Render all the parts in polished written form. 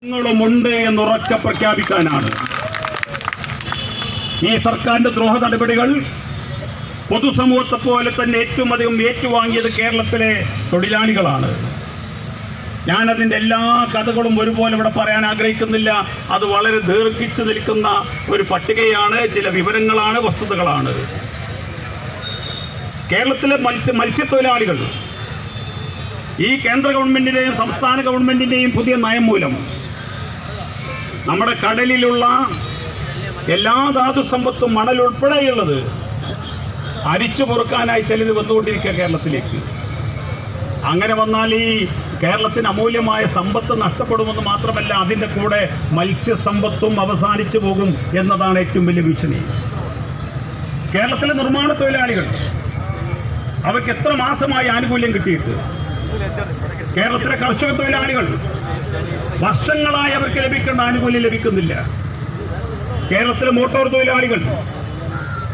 ങ്ങളുമുണ്ട് എന്നുറക്കെ പ്രഖ്യാപിക്കാനാണ്. ഈ സർക്കാരിന്റെ ദ്രോഹ നടപടികൾ പൊതുസമൂഹത്തെ പോലെ തന്നെ ഏറ്റവും അധികം ഏറ്റുവാങ്ങിയത് കേരളത്തിലെ തൊഴിലാളികളാണ്. ഞാനതിൻ്റെ എല്ലാ കഥകളും ഒരുപോലെ ഇവിടെ പറയാൻ ആഗ്രഹിക്കുന്നില്ല. അത് വളരെ ദീർഘിച്ചു നിൽക്കുന്ന ഒരു പട്ടികയാണ്, ചില വിവരങ്ങളാണ്, വസ്തുതകളാണ്. കേരളത്തിലെ മത്സ്യത്തൊഴിലാളികൾ ഈ കേന്ദ്ര ഗവൺമെന്റിന്റെയും സംസ്ഥാന ഗവൺമെന്റിന്റെയും പുതിയ നയം മൂലം നമ്മുടെ കടലിലുള്ള എല്ലാ ധാതുസമ്പത്തും മണൽ ഉൾപ്പെടെയുള്ളത് അരിച്ചു പൊറുക്കാനായി ചിലത് വന്നുകൊണ്ടിരിക്കുക കേരളത്തിലേക്ക്. അങ്ങനെ വന്നാൽ ഈ കേരളത്തിന് അമൂല്യമായ സമ്പത്ത് നഷ്ടപ്പെടുമെന്ന് മാത്രമല്ല, അതിൻ്റെ കൂടെ മത്സ്യസമ്പത്തും അവസാനിച്ചു പോകും എന്നതാണ് ഏറ്റവും വലിയ ഭീഷണി. കേരളത്തിലെ നിർമ്മാണ തൊഴിലാളികൾ അവർക്ക് എത്ര മാസമായി ആനുകൂല്യം കിട്ടിയിട്ട്? കേരളത്തിലെ കർഷക തൊഴിലാളികൾ വർഷങ്ങളായി അവർക്ക് ലഭിക്കേണ്ട ആനുകൂല്യം ലഭിക്കുന്നില്ല. കേരളത്തിലെ മോട്ടോർ തൊഴിലാളികൾ,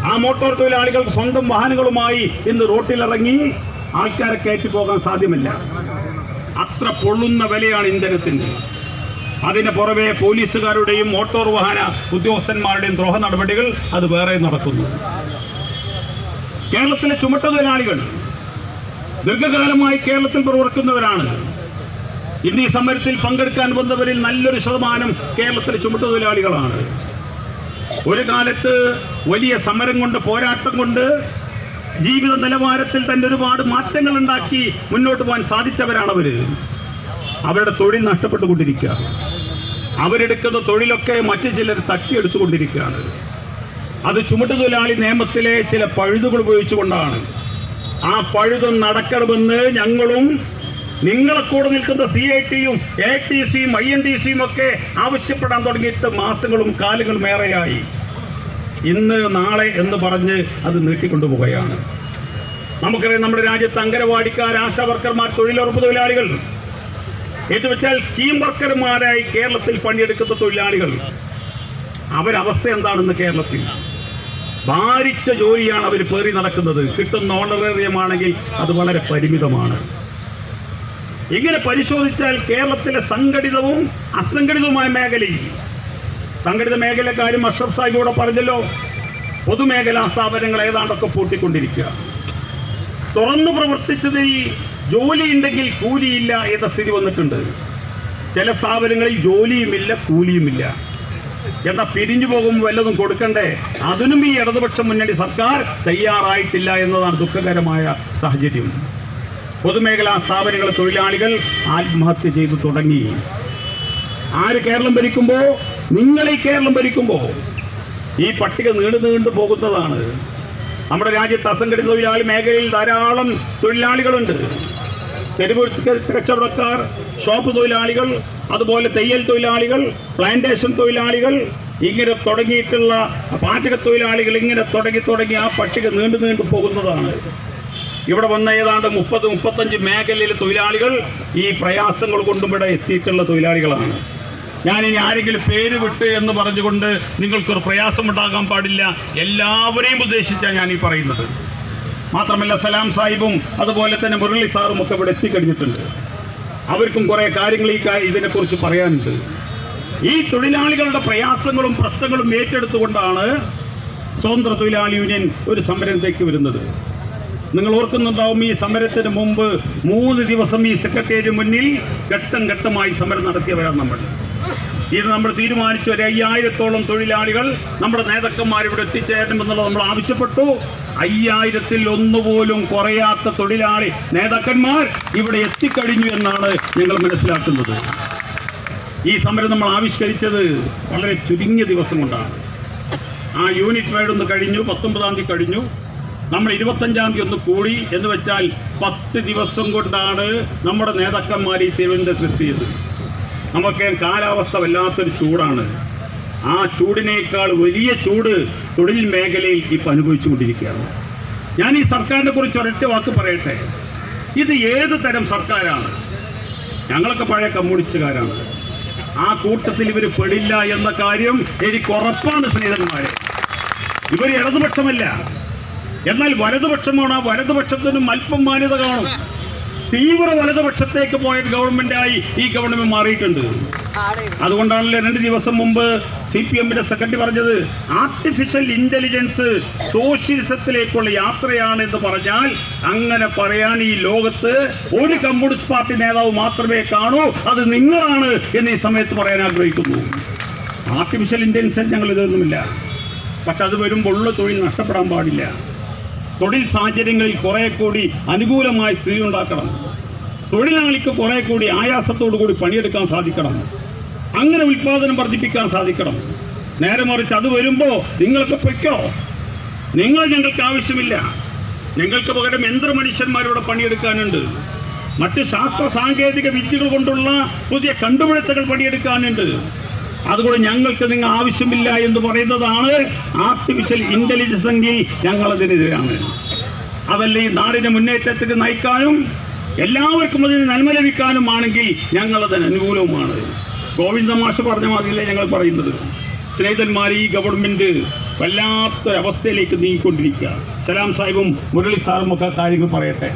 ആ മോട്ടോർ തൊഴിലാളികൾ സ്വന്തം വാഹനങ്ങളുമായി ഇന്ന് റോട്ടിലിറങ്ങി ആൾക്കാരെ കയറ്റി പോകാൻ സാധ്യമല്ല. അത്ര പൊള്ളുന്ന വിലയാണ് ഇന്ധനത്തിന്. അതിന് പുറമെ പോലീസുകാരുടെയും മോട്ടോർ വാഹന ഉദ്യോഗസ്ഥന്മാരുടെയും ദ്രോഹ നടപടികൾ അത് വേറെ നടക്കുന്നു. കേരളത്തിലെ ചുമട്ടുതൊഴിലാളികൾ ദീർഘകാലമായി കേരളത്തിൽ പ്രവർത്തിക്കുന്നവരാണ്. ഇന്ന് ഈ സമരത്തിൽ പങ്കെടുക്കാൻ വന്നവരിൽ നല്ലൊരു ശതമാനം കേരളത്തിലെ ചുമട്ടുതൊഴിലാളികളാണ്. ഒരു കാലത്ത് വലിയ സമരം കൊണ്ട്, പോരാട്ടം കൊണ്ട് ജീവിത നിലവാരത്തിൽ തന്നെ ഒരുപാട് മാറ്റങ്ങൾ ഉണ്ടാക്കി മുന്നോട്ട് പോകാൻ സാധിച്ചവരാണവർ. അവരുടെ തൊഴിൽ നഷ്ടപ്പെട്ടുകൊണ്ടിരിക്കുക. അവരെടുക്കുന്ന തൊഴിലൊക്കെ മറ്റു ചിലർ തട്ടിയെടുത്തുകൊണ്ടിരിക്കുകയാണ്. അത് ചുമട്ടുതൊഴിലാളി നിയമത്തിലെ ചില പഴുതുകൾ ഉപയോഗിച്ചുകൊണ്ടാണ്. ആ പഴുതും നടക്കണമെന്ന് ഞങ്ങളും നിങ്ങളെ കൂടെ നിൽക്കുന്ന CIT-യും ATC-യും INTC-യും ഒക്കെ ആവശ്യപ്പെടാൻ തുടങ്ങിയിട്ട് മാസങ്ങളും കാലങ്ങളും ഏറെയായി. ഇന്ന് നാളെ എന്ന് പറഞ്ഞ് അത് നീട്ടിക്കൊണ്ടുപോവുകയാണ്. നമുക്കറിയാം, നമ്മുടെ രാജ്യത്ത് അംഗനവാടിക്കാർ, ആശാ വർക്കർമാർ, തൊഴിലുറപ്പ് തൊഴിലാളികൾ, എന്ന് വെച്ചാൽ സ്കീം വർക്കർമാരായി കേരളത്തിൽ പണിയെടുക്കുന്ന തൊഴിലാളികൾ, അവരവസ്ഥ എന്താണെന്ന് കേരളത്തിൽ ഭാരിച്ച ജോലിയാണ് അവർ പേറി നടക്കുന്നത്. കിട്ടുന്ന ഓണറേറിയമാണെങ്കിൽ അത് വളരെ പരിമിതമാണ്. ഇങ്ങനെ പരിശോധിച്ചാൽ കേരളത്തിലെ സംഘടിതവും അസംഘടിതവുമായ മേഖലയിൽ, സംഘടിത മേഖല കാര്യം അഷ്റഫ് സാഹിബ് കൂടെ പറഞ്ഞല്ലോ, പൊതുമേഖലാ സ്ഥാപനങ്ങൾ ഏതാണ്ടൊക്കെ പൂട്ടിക്കൊണ്ടിരിക്കുക. തുറന്നു പ്രവർത്തിച്ചതിൽ ജോലി ഉണ്ടെങ്കിൽ കൂലിയില്ല എന്ന സ്ഥിതി വന്നിട്ടുണ്ട്. ചില സ്ഥാപനങ്ങളിൽ ജോലിയുമില്ല, കൂലിയുമില്ല. എന്നാൽ പിരിഞ്ഞു പോകുമ്പോൾ വല്ലതും കൊടുക്കണ്ടേ? അതിനും ഈ ഇടതുപക്ഷ മുന്നണി സർക്കാർ തയ്യാറായിട്ടില്ല എന്നതാണ് ദുഃഖകരമായ സാഹചര്യം. പൊതുമേഖലാ സ്ഥാപനങ്ങളെ തൊഴിലാളികൾ ആത്മഹത്യ ചെയ്തു തുടങ്ങി. ആര് കേരളം ഭരിക്കുമ്പോൾ, നിങ്ങൾ ഈ കേരളം ഭരിക്കുമ്പോൾ ഈ പട്ടിക നീണ്ടു പോകുന്നതാണ്. നമ്മുടെ രാജ്യത്ത് അസംഘടിത തൊഴിലാളി മേഖലയിൽ ധാരാളം തൊഴിലാളികളുണ്ട്. തെരുവ് കച്ചവടക്കാർ, ഷോപ്പ് തൊഴിലാളികൾ, അതുപോലെ തയ്യൽ തൊഴിലാളികൾ, പ്ലാന്റേഷൻ തൊഴിലാളികൾ, ഇങ്ങനെ തുടങ്ങിയിട്ടുള്ള പാചക തൊഴിലാളികൾ, ഇങ്ങനെ തുടങ്ങി ആ പട്ടിക നീണ്ടു പോകുന്നതാണ്. ഇവിടെ വന്ന ഏതാണ്ട് 30-35 മേഖലയിലെ തൊഴിലാളികൾ ഈ പ്രയാസങ്ങൾ കൊണ്ടും ഇവിടെ എത്തിയിട്ടുള്ള തൊഴിലാളികളാണ്. ഞാനിനി ആരെങ്കിലും പേര് വിട്ട് എന്ന് പറഞ്ഞുകൊണ്ട് നിങ്ങൾക്കൊരു പ്രയാസമുണ്ടാകാൻ പാടില്ല. എല്ലാവരെയും ഉദ്ദേശിച്ചാണ് ഞാൻ ഈ പറയുന്നത്. മാത്രമല്ല, സലാം സാഹിബും അതുപോലെ തന്നെ മുരളി സാറും ഒക്കെ ഇവിടെ എത്തിക്കഴിഞ്ഞിട്ടുണ്ട്. അവർക്കും കുറേ കാര്യങ്ങൾ ഇതിനെക്കുറിച്ച് പറയാനുണ്ട്. ഈ തൊഴിലാളികളുടെ പ്രയാസങ്ങളും പ്രശ്നങ്ങളും ഏറ്റെടുത്തുകൊണ്ടാണ് സ്വതന്ത്ര തൊഴിലാളി യൂണിയൻ ഒരു സമരത്തേക്ക് വരുന്നത്. നിങ്ങൾ ഓർക്കുന്നുണ്ടാവും, ഈ സമരത്തിന് മുമ്പ് 3 ദിവസം ഈ സെക്രട്ടേറിയറ്റ് മുന്നിൽ ഘട്ടം ഘട്ടമായി സമരം നടത്തിയവരാണ് നമ്മൾ. ഇത് നമ്മൾ തീരുമാനിച്ചു. 5000-ഓളം തൊഴിലാളികൾ, നമ്മുടെ നേതാക്കന്മാർ ഇവിടെ എത്തിച്ചേരണമെന്നുള്ളത് നമ്മൾ ആവശ്യപ്പെട്ടു. 5000-ൽ ഒന്നുപോലും കുറയാത്ത തൊഴിലാളി നേതാക്കന്മാർ ഇവിടെ എത്തിക്കഴിഞ്ഞു എന്നാണ് ഞങ്ങൾ മനസ്സിലാക്കുന്നത്. ഈ സമരം നമ്മൾ ആവിഷ്കരിച്ചത് വളരെ ചുരുങ്ങിയ ദിവസം കൊണ്ടാണ്. ആ യൂണിറ്റ് റൈഡ് ഒന്ന് കഴിഞ്ഞു, 19-ാം തീയതി കഴിഞ്ഞു. നമ്മൾ 25-ാം തീയതി ഒന്ന് കൂടി. എന്ന് വെച്ചാൽ 10 ദിവസം കൊണ്ടാണ് നമ്മുടെ നേതാക്കന്മാർ ഈ തിരുവനന്തപുരത്ത് എത്തിയത്. നമുക്ക് കാലാവസ്ഥ വല്ലാത്തൊരു ചൂടാണ്. ആ ചൂടിനേക്കാൾ വലിയ ചൂട് തൊഴിൽ മേഖലയിൽ ഇപ്പം അനുഭവിച്ചുകൊണ്ടിരിക്കുകയാണ്. ഞാൻ ഈ സർക്കാരിനെ കുറിച്ച് ഒരൊറ്റ വാക്ക് പറയട്ടെ. ഇത് ഏത് തരം സർക്കാരാണ്? ഞങ്ങളൊക്കെ പഴയ കമ്മ്യൂണിസ്റ്റുകാരാണ്. ആ കൂട്ടത്തിൽ ഇവർ പെടില്ല എന്ന കാര്യം എനിക്ക് ഉറപ്പാണ് സ്നേഹിതന്മാരെ. ഇവർ ഇടതുപക്ഷമല്ല. എന്നാൽ വലതുപക്ഷമാണ്. വലതുപക്ഷത്തിനും അല്പം മാന്യത കാണും. തീവ്ര വലതുപക്ഷത്തേക്ക് പോയ ഗവൺമെന്റായി ഈ ഗവൺമെന്റ് മാറിയിട്ടുണ്ട്. അതുകൊണ്ടാണല്ലോ 2 ദിവസം മുമ്പ് CPM-ന്റെ സെക്രട്ടറി പറഞ്ഞത് ആർട്ടിഫിഷ്യൽ ഇന്റലിജൻസ് സോഷ്യലിസത്തിലേക്കുള്ള യാത്രയാണ് എന്ന് പറഞ്ഞാൽ അങ്ങനെ പറയാൻ ഈ ലോകത്ത് ഒരു കമ്മ്യൂണിസ്റ്റ് പാർട്ടി നേതാവ് മാത്രമേ കാണൂ, അത് നിങ്ങളാണ് എന്ന് ഈ സമയത്ത് പറയാൻ ആഗ്രഹിക്കുന്നു. ആർട്ടിഫിഷ്യൽ ഇന്റലിജൻസ് ഞങ്ങൾ ഇതൊന്നുമില്ല, പക്ഷെ അത് വരുമ്പോൾ ഉള്ള തൊഴിൽ നഷ്ടപ്പെടാൻ പാടില്ല. തൊഴിൽ സാഹചര്യങ്ങളിൽ കുറെ കൂടി അനുകൂലമായി സ്ഥിതി ഉണ്ടാക്കണം. തൊഴിലാളിക്ക് കുറെ കൂടി ആയാസത്തോടു കൂടി പണിയെടുക്കാൻ സാധിക്കണം. അങ്ങനെ ഉൽപാദനം വർദ്ധിപ്പിക്കാൻ സാധിക്കണം. നേരെ മറിച്ച് അത് വരുമ്പോൾ നിങ്ങൾക്ക് പൊയ്ക്കോ, നിങ്ങൾ ഞങ്ങൾക്ക് ആവശ്യമില്ല, ഞങ്ങൾക്ക് പകരം യന്ത്രമനുഷ്യന്മാരുടെ പണിയെടുക്കാനുണ്ട്, മറ്റ് ശാസ്ത്ര സാങ്കേതിക വിദ്യകൾ കൊണ്ടുള്ള പുതിയ കണ്ടുപിടുത്തങ്ങൾ പണിയെടുക്കാനുണ്ട്, അതുകൊണ്ട് ഞങ്ങൾക്ക് നിങ്ങൾ ആവശ്യമില്ല എന്ന് പറയുന്നതാണ് ആർട്ടിഫിഷ്യൽ ഇന്റലിജൻസ് എങ്കിൽ ഞങ്ങളതിനെതിരാണ്. അതല്ല ഈ നാടിനെ മുന്നേറ്റത്തിന് നയിക്കാനും എല്ലാവർക്കും അതിന് നന്മ ലഭിക്കാനുമാണെങ്കിൽ ഞങ്ങളതിന് അനുകൂലവുമാണ്. ഗോവിന്ദ മാഷ് പറഞ്ഞ മാതിരിയല്ലേ ഞങ്ങൾ പറയുന്നത്. സ്നേഹിതന്മാർ, ഈ ഗവൺമെന്റ് വല്ലാത്തൊരവസ്ഥയിലേക്ക് നീങ്ങിക്കൊണ്ടിരിക്കുക. സലാം സാഹിബും മുരളി സാറും ഒക്കെ കാര്യങ്ങൾ പറയട്ടെ.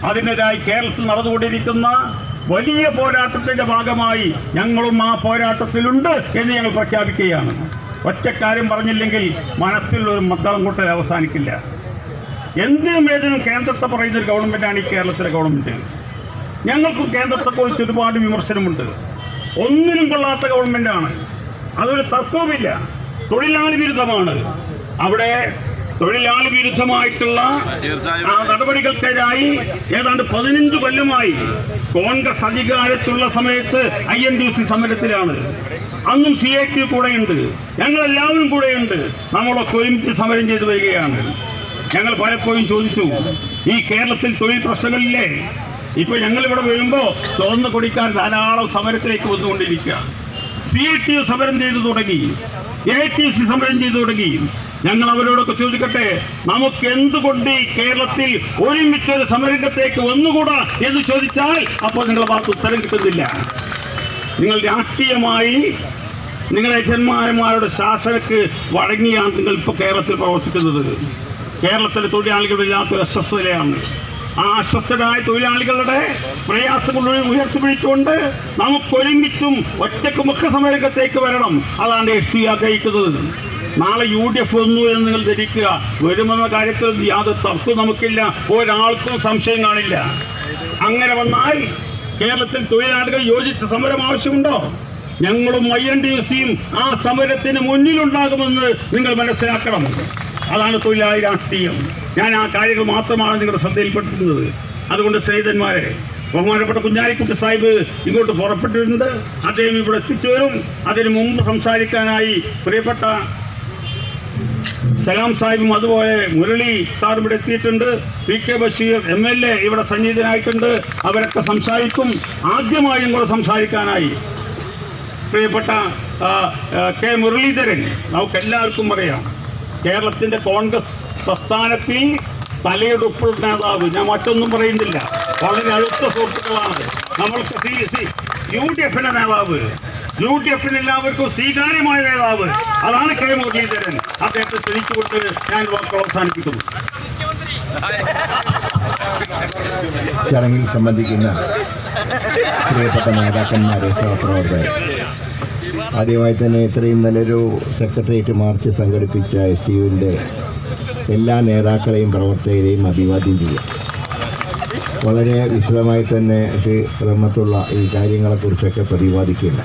അതിനെതിരായി കേരളത്തിൽ നടന്നുകൊണ്ടിരിക്കുന്ന വലിയ പോരാട്ടത്തിന്റെ ഭാഗമായി ഞങ്ങളും ആ പോരാട്ടത്തിലുണ്ട് എന്ന് ഞങ്ങൾ പ്രഖ്യാപിക്കുകയാണ്. ഒറ്റക്കാര്യം പറഞ്ഞില്ലെങ്കിൽ മനസ്സിലൊരു മദ്ദളം കൂട്ടൽ അവസാനിക്കില്ല. എന്തിനും ഏതിനും കേന്ദ്രത്തെ പറയുന്ന ഒരു ഗവൺമെന്റാണ് ഈ കേരളത്തിലെ ഗവൺമെന്റ്. ഞങ്ങൾക്ക് കേന്ദ്രത്തെക്കുറിച്ച് ഒരുപാട് വിമർശനമുണ്ട്. ഒന്നിനും കൊള്ളാത്ത ഗവൺമെന്റാണ്, അതൊരു തത്വമില്ല. തൊഴിലാളി വിരുദ്ധമാണ്. അവിടെ തൊഴിലാളി വിരുദ്ധമായിട്ടുള്ള നടപടികൾക്കെതിരായി ഏതാണ്ട് 15 കൊല്ലമായി കോൺഗ്രസ് അധികാരത്തുള്ള സമയത്ത് INTUC സമരത്തിലാണ്. അന്നും CIT കൂടെയുണ്ട്, ഞങ്ങളെല്ലാവരും കൂടെയുണ്ട്. നമ്മളൊക്കെ ഒരുമിച്ച് സമരം ചെയ്തു വരികയാണ്. ഞങ്ങൾ പലപ്പോഴും ചോദിച്ചു, ഈ കേരളത്തിൽ തൊഴിൽ പ്രശ്നങ്ങളില്ലേ? ഇപ്പൊ ഞങ്ങളിവിടെ വരുമ്പോൾ ചുവന്ന കൊടിക്കാർ ധാരാളം സമരത്തിലേക്ക് വന്നുകൊണ്ടിരിക്കുക. CITU സമരം ചെയ്തു തുടങ്ങി, AITUC സമരം ചെയ്തു തുടങ്ങി. ഞങ്ങൾ അവരോടൊക്കെ ചോദിക്കട്ടെ, നമുക്ക് എന്തുകൊണ്ട് ഈ കേരളത്തിൽ ഒരുമിച്ചൊരു സമരംഗത്തേക്ക് വന്നുകൂടാ എന്ന് ചോദിച്ചാൽ അപ്പോൾ നിങ്ങളുടെ ഭാഗത്ത് ഉത്തരം കിട്ടുന്നില്ല. നിങ്ങൾ രാഷ്ട്രീയമായി നിങ്ങളുടെ യജന്മാരന്മാരുടെ ശാസനക്ക് വഴങ്ങിയാണ് നിങ്ങൾ ഇപ്പോൾ കേരളത്തിൽ പ്രവർത്തിക്കുന്നത്. കേരളത്തിലെ തൊഴിലാളികളില്ലാത്ത അസ്വസ്ഥതയാണ്. ആ അസ്വസ്ഥരായ തൊഴിലാളികളുടെ പ്രയാസങ്ങൾ ഉയർത്തിപ്പിടിച്ചുകൊണ്ട് നമുക്കൊരുമിച്ചും ഒറ്റക്കുമൊക്കെ സമരംഗത്തേക്ക് വരണം. അതാണ് ST ആഗ്രഹിക്കുന്നത്. നാളെ UDF വന്നു എന്ന് നിങ്ങൾ ധരിക്കുക. വരുമെന്ന കാര്യത്തിൽ യാതൊരു തർക്കവും നമുക്കില്ല, ഒരാൾക്കും സംശയം കാണില്ല. അങ്ങനെ വന്നാൽ കേരളത്തിൽ തൊഴിലാളികൾ യോജിച്ച സമരം ആവശ്യമുണ്ടോ? ഞങ്ങളും INTUC-യും ആ സമരത്തിന് മുന്നിലുണ്ടാകുമെന്ന് നിങ്ങൾ മനസ്സിലാക്കണം. അതാണ് തൊഴിലാളി രാഷ്ട്രീയം. ഞാൻ ആ കാര്യങ്ങൾ മാത്രമാണ് നിങ്ങളുടെ ശ്രദ്ധയിൽപ്പെടുത്തുന്നത്. അതുകൊണ്ട് സ്നേഹിതന്മാരെ, ബഹുമാനപ്പെട്ട കുഞ്ഞാലിക്കുട്ടി സാഹിബ് ഇങ്ങോട്ട് പുറപ്പെട്ടിട്ടുണ്ട്. അദ്ദേഹം ഇവിടെ എത്തിച്ചേരും. അതിനു മുമ്പ് സംസാരിക്കാനായി പ്രിയപ്പെട്ട സലാം സാഹിബും അതുപോലെ മുരളി സാറും ഇവിടെ എത്തിയിട്ടുണ്ട്. PK ബഷീർ MLA ഇവിടെ സന്നിഹിതനായിട്ടുണ്ട്. അവരൊക്കെ സംസാരിക്കും. ആദ്യമായും കൂടെ സംസാരിക്കാനായി പ്രിയപ്പെട്ട K മുരളീധരൻ. നമുക്കെല്ലാവർക്കും അറിയാം, കേരളത്തിന്റെ കോൺഗ്രസ് പ്രസ്ഥാനത്തിൽ തലയെടുപ്പുള്ള നേതാവ്. ഞാൻ മറ്റൊന്നും പറയുന്നില്ല, വളരെ അടുത്ത സുഹൃത്തുക്കളാണ് നമ്മൾക്ക്. UDF-ന്റെ നേതാവ്, UDF-ന് എല്ലാവർക്കും സ്വീകാര്യമായ നേതാവ്, അതാണ് K മുരളീധരൻ. അദ്ദേഹത്തെ ക്ഷണിച്ചുകൊണ്ട് ഞാൻ വാക്കുകൾ അവസാനിപ്പിക്കുന്നു. ചടങ്ങിൽ സംബന്ധിക്കുന്ന പ്രിയപ്പെട്ട നേതാക്കന്മാരെ, സഹപ്രവർത്തകർ, ആദ്യമായി തന്നെ ഇത്രയും നല്ലൊരു സെക്രട്ടേറിയറ്റ് മാർച്ച് സംഘടിപ്പിച്ച STU-വിൻ്റെ എല്ലാ നേതാക്കളെയും പ്രവർത്തകരെയും അഭിവാദ്യം ചെയ്യാം. വളരെ വിശദമായി തന്നെ ശ്രീ റഹ്മത്തുള്ള ഈ കാര്യങ്ങളെക്കുറിച്ചൊക്കെ പ്രതിപാദിക്കില്ല.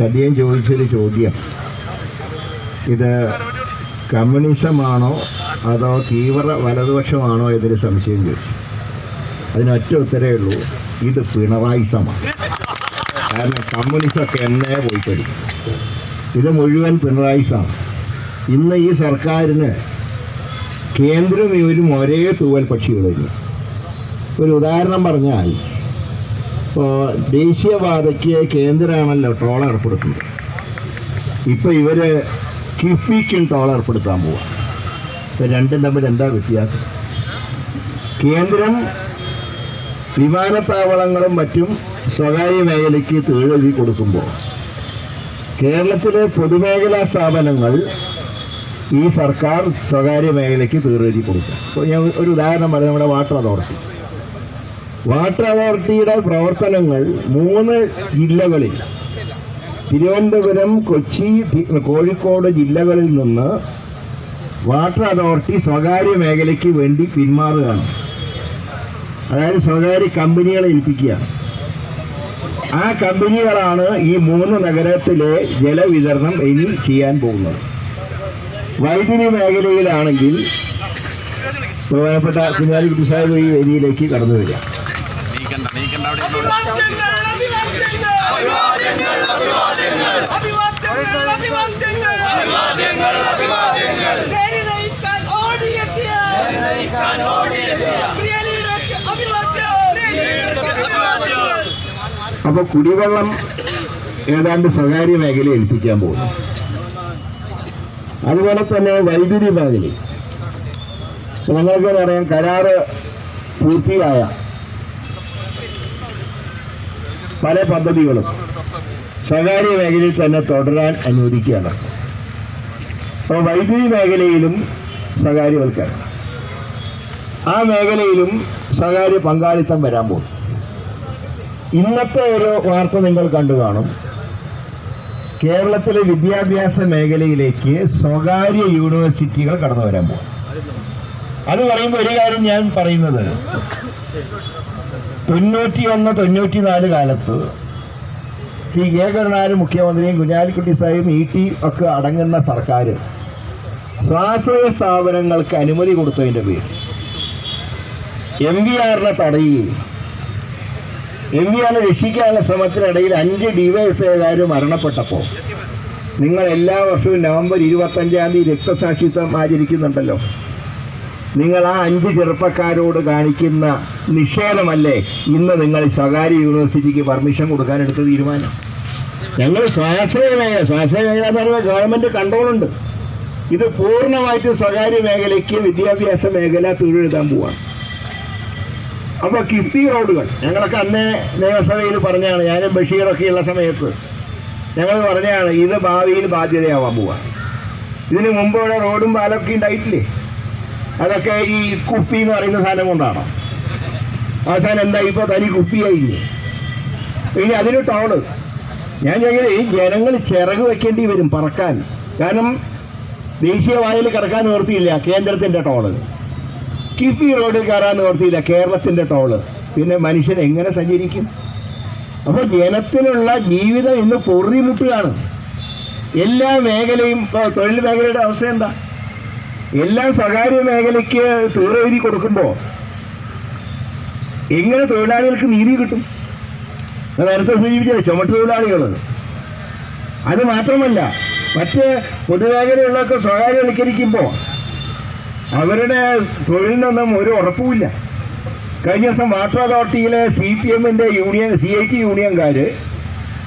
അദ്ദേഹം ചോദിച്ചൊരു ചോദ്യം, ഇത് കമ്മ്യൂണിസമാണോ അതോ തീവ്ര വലതുപക്ഷമാണോ എന്നൊരു സംശയം ചോദിച്ചു. അതിനൊറ്റ ഉത്തരവേ ഉള്ളൂ, ഇത് പിണറായിസമാണ്. കാരണം കമ്മ്യൂണിസമൊക്കെ എന്നേ പോയി കഴിയും. ഇത് മുഴുവൻ പിണറായിസമാണ്. ഇന്ന് ഈ സർക്കാരിന് കേന്ദ്രം ഇവരും ഒരേ തൂവൽ പക്ഷികൾ കഴിഞ്ഞു. ഒരു ഉദാഹരണം പറഞ്ഞാൽ, ഇപ്പോൾ ദേശീയപാതയ്ക്ക് കേന്ദ്രമാണല്ലോ ടോൾ ഏർപ്പെടുത്തുന്നത്. ഇപ്പോൾ ഇവർ കിഫ്ബിക്കും ടോൾ ഏർപ്പെടുത്താൻ പോവുക. ഇപ്പോൾ രണ്ടും തമ്മിൽ എന്താ വ്യത്യാസം? കേന്ദ്രം വിമാനത്താവളങ്ങളും മറ്റും സ്വകാര്യ മേഖലയ്ക്ക് തൊഴിലെഴുതി കൊടുക്കുമ്പോൾ കേരളത്തിലെ പൊതുമേഖലാ സ്ഥാപനങ്ങൾ ഈ സർക്കാർ സ്വകാര്യ മേഖലയ്ക്ക് തീരെഴുതി കൊടുക്കും. ഇപ്പോൾ ഞാൻ ഒരു ഉദാഹരണം പറയാം, നമ്മുടെ വാട്ടർ അതോറിറ്റി. വാട്ടർ അതോറിറ്റിയുടെ പ്രവർത്തനങ്ങൾ 3 ജില്ലകളിൽ, തിരുവനന്തപുരം, കൊച്ചി, കോഴിക്കോട് ജില്ലകളിൽ നിന്ന് വാട്ടർ അതോറിറ്റി സ്വകാര്യ മേഖലയ്ക്ക് വേണ്ടി പിന്മാറുകയാണ്. അതായത് സ്വകാര്യ കമ്പനികളെ ഏൽപ്പിക്കുക. ആ കമ്പനികളാണ് ഈ 3 നഗരത്തിലെ ജലവിതരണം ഇനി ചെയ്യാൻ പോകുന്നത്. വൈദ്യുതി മേഖലയിലാണെങ്കിൽ ബഹുമാനപ്പെട്ട കുഞ്ഞാലിക്കുട്ടി സാഹിബ് ഈ വേദിയിലേക്ക് കടന്നു വരിക. അപ്പൊ കുടിവെള്ളം ഏതാണ്ട് സ്വകാര്യ മേഖല ഏൽപ്പിക്കാൻ പോകുന്നു. അതുപോലെ തന്നെ വൈദ്യുതി മേഖല നിങ്ങൾക്ക് പറയാം, കരാറ് പൂർത്തിയായ പല പദ്ധതികളും സ്വകാര്യ മേഖലയിൽ തന്നെ തുടരാൻ അനുവദിക്കുകയാണ്. അപ്പോൾ വൈദ്യുതി മേഖലയിലും സ്വകാര്യവൽക്കരണം, ആ മേഖലയിലും സ്വകാര്യ പങ്കാളിത്തം വരാൻ പോകും. ഇന്നത്തെ ഒരു വാർത്ത നിങ്ങൾ കണ്ടു കാണും. കേരളത്തിലെ വിദ്യാഭ്യാസ മേഖലയിലേക്ക് സ്വകാര്യ യൂണിവേഴ്സിറ്റികൾ കടന്നു വരാൻ പോകും. അത് പറയുമ്പോൾ ഒരു കാര്യം ഞാൻ പറയുന്നത്, 91-94 കാലത്ത് ശ്രീ കെ കരുണാകരൻ മുഖ്യമന്ത്രിയും കുഞ്ഞാലിക്കുട്ടി സാഹിബും ET ഒക്കെ അടങ്ങുന്ന സർക്കാർ സ്വാശ്രയ സ്ഥാപനങ്ങൾക്ക് അനുമതി കൊടുത്തതിൻ്റെ പേര് MVRനെ തടയുകയും MVRനെ രക്ഷിക്കാനുള്ള ശ്രമത്തിനിടയിൽ 5 DYFIക്കാർ മരണപ്പെട്ടപ്പോൾ നിങ്ങൾ എല്ലാ വർഷവും നവംബർ 25-ാം തീയതി രക്തസാക്ഷിത്വം ആചരിക്കുന്നുണ്ടല്ലോ. നിങ്ങൾ ആ 5 ചെറുപ്പക്കാരോട് കാണിക്കുന്ന നിഷേധമല്ലേ ഇന്ന് നിങ്ങൾ സ്വകാര്യ യൂണിവേഴ്സിറ്റിക്ക് പെർമിഷൻ കൊടുക്കാനെടുത്ത തീരുമാനം? ഞങ്ങൾ സ്വാശ്രയ മേഖല എന്ന് പറയുമ്പോൾ ഗവൺമെൻറ് കൺട്രോളുണ്ട്. ഇത് പൂർണ്ണമായിട്ട് സ്വകാര്യ മേഖലയ്ക്ക് വിദ്യാഭ്യാസ മേഖല തൊഴിലെഴുതാൻ പോവാണ്. അപ്പോൾ കിഫ്ബി റോഡുകൾ ഞങ്ങളൊക്കെ അന്നേ നിയമസഭയിൽ പറഞ്ഞാണ്, ഞാനും ബഷീറൊക്കെയുള്ള സമയത്ത് ഞങ്ങൾ പറഞ്ഞാണ് ഇത് ഭാവിയിൽ ബാധ്യതയാവാൻ പോവാണ്. ഇതിന് മുമ്പ് ഇവിടെ റോഡും പാലൊക്കെ ഉണ്ടായിട്ടില്ലേ? അതൊക്കെ ഈ കുപ്പി എന്ന് പറയുന്ന സാധനം കൊണ്ടാണോ? അവസാനം എന്താ ഇപ്പോൾ തനി കുപ്പിയായില്ലേ? ഇനി അതിന് ടോള് ഞാൻ ചോദിക്കുന്നത്, ഈ ജനങ്ങൾ ചിറക് വെക്കേണ്ടി വരും പറക്കാൻ. കാരണം ദേശീയവായിൽ കിടക്കാൻ നിവർത്തിയില്ല കേന്ദ്രത്തിൻ്റെ ടോള്, കിഫ്ബി റോഡിൽ കയറാൻ നിവർത്തിയില്ല കേരളത്തിൻ്റെ ടോള്. പിന്നെ മനുഷ്യൻ എങ്ങനെ സഞ്ചരിക്കും? അപ്പോൾ ജനത്തിനുള്ള ജീവിതം ഇന്ന് പൊറുതിമുട്ടുകയാണ്. എല്ലാ മേഖലയും, ഇപ്പോൾ തൊഴിൽ മേഖലയുടെ അവസ്ഥ എന്താ? എല്ലാം സ്വകാര്യ മേഖലയ്ക്ക് തീരെഴുതി കൊടുക്കുമ്പോൾ എങ്ങനെ തൊഴിലാളികൾക്ക് നീതി കിട്ടും? നേരത്തെ സൂചിപ്പിച്ചത് ചുമട്ട് തൊഴിലാളികൾ. അത് മാത്രമല്ല, മറ്റ് പൊതുമേഖലകളിലൊക്കെ സ്വകാര്യവൽക്കരിക്കുമ്പോൾ അവരുടെ തൊഴിലിനൊന്നും ഒരു ഉറപ്പുമില്ല. കഴിഞ്ഞ ദിവസം വാട്ടർ അതോറിറ്റിയിലെ CPMന്റെ യൂണിയൻ CIT യൂണിയൻകാർ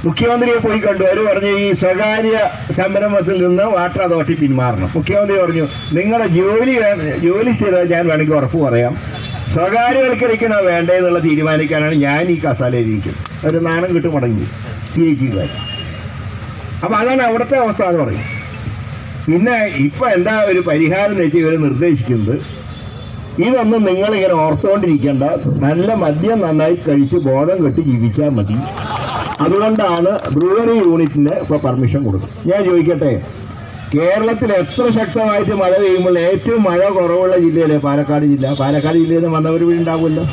മുഖ്യമന്ത്രിയെ പോയി കണ്ടു. അവർ പറഞ്ഞു, ഈ സ്വകാര്യ സംരംഭത്തിൽ നിന്ന് വാട്ടർ അതോറിറ്റി പിന്മാറണം. മുഖ്യമന്ത്രി പറഞ്ഞു, നിങ്ങളുടെ ജോലി ചെയ്താൽ ഞാൻ വേണമെങ്കിൽ ഉറപ്പ് പറയാം, സ്വകാര്യവൽക്കരിക്കണോ വേണ്ടേ എന്നുള്ള തീരുമാനിക്കാനാണ് ഞാൻ ഈ കസാലയിലിരിക്കുന്നത്. ഒരു നാണം കിട്ടും മടങ്ങി CIT-കാർ. അപ്പം അതാണ് അവിടുത്തെ അവസ്ഥ എന്ന് പറയും. പിന്നെ ഇപ്പം എന്താ ഒരു പരിഹാരം എന്ന് വെച്ചാൽ ഇവർ നിർദ്ദേശിക്കുന്നത്, ഇതൊന്നും നിങ്ങളിങ്ങനെ ഓർത്തുകൊണ്ടിരിക്കേണ്ട, നല്ല മദ്യം നന്നായി കഴിച്ച് ബോധം കെട്ടി ജീവിച്ചാൽ മതി. അതുകൊണ്ടാണ് ബ്രൂവറി യൂണിറ്റിന് ഇപ്പോൾ പെർമിഷൻ കൊടുക്കും. ഞാൻ ചോദിക്കട്ടെ, കേരളത്തിൽ എത്ര ശക്തമായിട്ട് മഴ പെയ്യുമ്പോൾ ഏറ്റവും മഴ കുറവുള്ള ജില്ലയിലെ പാലക്കാട് ജില്ല. പാലക്കാട് ജില്ലയിൽ നിന്ന് വന്നവർ ഉണ്ടാവുമല്ലോ.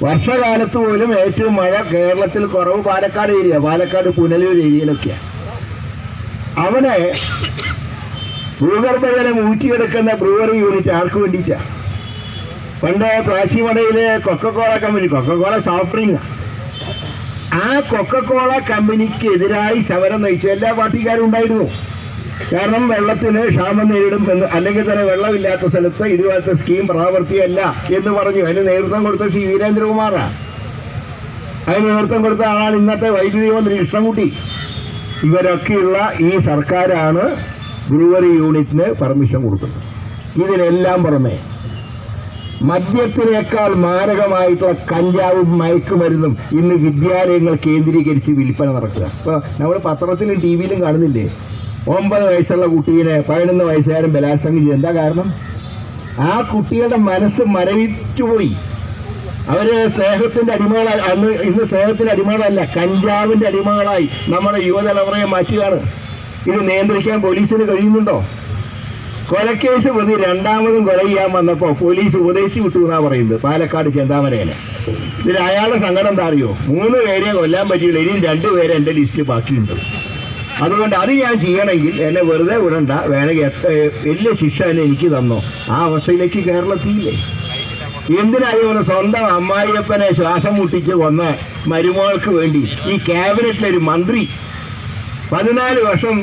വർഷകാലത്ത് പോലും ഏറ്റവും മഴ കേരളത്തിൽ കുറവ് പാലക്കാട് ഏരിയ, പാലക്കാട് പുനലൂർ ഏരിയയിലൊക്കെയാണ്. അവിടെ ഭൂഗർഭജലം ഊറ്റിയെടുക്കുന്ന ബ്രൂവറി യൂണിറ്റ് ആർക്ക് വേണ്ടിയിട്ടാണ്? പണ്ട് പ്ലാച്ചിമടയിലെ Coca Cola company, Coca Cola soft drink, ആ കൊക്കക്കോള കമ്പനിക്ക് എതിരായി സമരം നയിച്ചു എല്ലാ പാർട്ടിക്കാരും ഉണ്ടായിരുന്നു. കാരണം വെള്ളത്തിന് ക്ഷാമം നേരിടും എന്ന്, അല്ലെങ്കിൽ തന്നെ വെള്ളമില്ലാത്ത സ്ഥലത്ത് ഇതുപോലത്തെ സ്കീം പ്രാവർത്തികമല്ല എന്ന് പറഞ്ഞു. അതിന് നേതൃത്വം കൊടുത്ത ശ്രീ വീരേന്ദ്രകുമാറാണ്. അതിന് നേതൃത്വം കൊടുത്ത ആളാണ് ഇന്നത്തെ വൈദ്യുതി മന്ത്രി കൃഷ്ണൻകുട്ടി. ഇവരൊക്കെയുള്ള ഈ സർക്കാരാണ് ബ്രൂവറി യൂണിറ്റിന് പെർമിഷൻ കൊടുക്കുന്നത്. ഇതിനെല്ലാം പുറമെ മദ്യത്തിനേക്കാൾ മാരകമായിട്ടുള്ള കഞ്ചാവും മയക്കുമരുന്നും ഇന്ന് വിദ്യാലയങ്ങൾ കേന്ദ്രീകരിച്ച് വിൽപ്പന നടക്കുക. ഇപ്പോൾ നമ്മൾ പത്രത്തിലും TV-യിലും കാണുന്നില്ലേ, 9 വയസ്സുള്ള കുട്ടീനെ 11 വയസ്സുകാരൻ ബലാത്സംഗം ചെയ്തു. എന്താ കാരണം? ആ കുട്ടികളുടെ മനസ്സ് മരവിച്ചുപോയി. അവര് സ്നേഹത്തിന്റെ അടിമകളായി ഇന്ന് സ്നേഹത്തിന്റെ അടിമകളല്ല, കഞ്ചാവിന്റെ അടിമകളായി നമ്മുടെ യുവതലമുറയെ മാറ്റുകയാണ്. ഇത് നിയന്ത്രിക്കാൻ പോലീസിന് കഴിയുന്നുണ്ടോ? കൊലക്കേസ് പ്രതി രണ്ടാമതും കൊല ചെയ്യാൻ വന്നപ്പോൾ പോലീസ് ഉപദേശിച്ചു വിട്ടു എന്നാ പറയുന്നത്, പാലക്കാട് ചെന്താമരയിലെ. ഇതിൽ അയാളുടെ സങ്കടം എന്താ അറിയോ? 3 പേരെ കൊല്ലാൻ പറ്റിയില്ല, ഇനിയും 2 പേരെ എൻ്റെ ലിസ്റ്റ് ബാക്കിയുണ്ട്. അതുകൊണ്ട് അത് ഞാൻ ചെയ്യണമെങ്കിൽ എന്നെ വെറുതെ വിടണ്ട, വേണമെങ്കിൽ വലിയ ശിക്ഷ എന്നെ എനിക്ക് തന്നോ. ആ അവസ്ഥയിലേക്ക് കേരളത്തിയില്ലേ? എന്തിനായിരുന്നു സ്വന്തം അമ്മായിയപ്പനെ ശ്വാസം മുട്ടിച്ച് കൊന്ന മരുമകൾക്ക് വേണ്ടി ഈ ക്യാബിനറ്റിലൊരു മന്ത്രി 14 വർഷം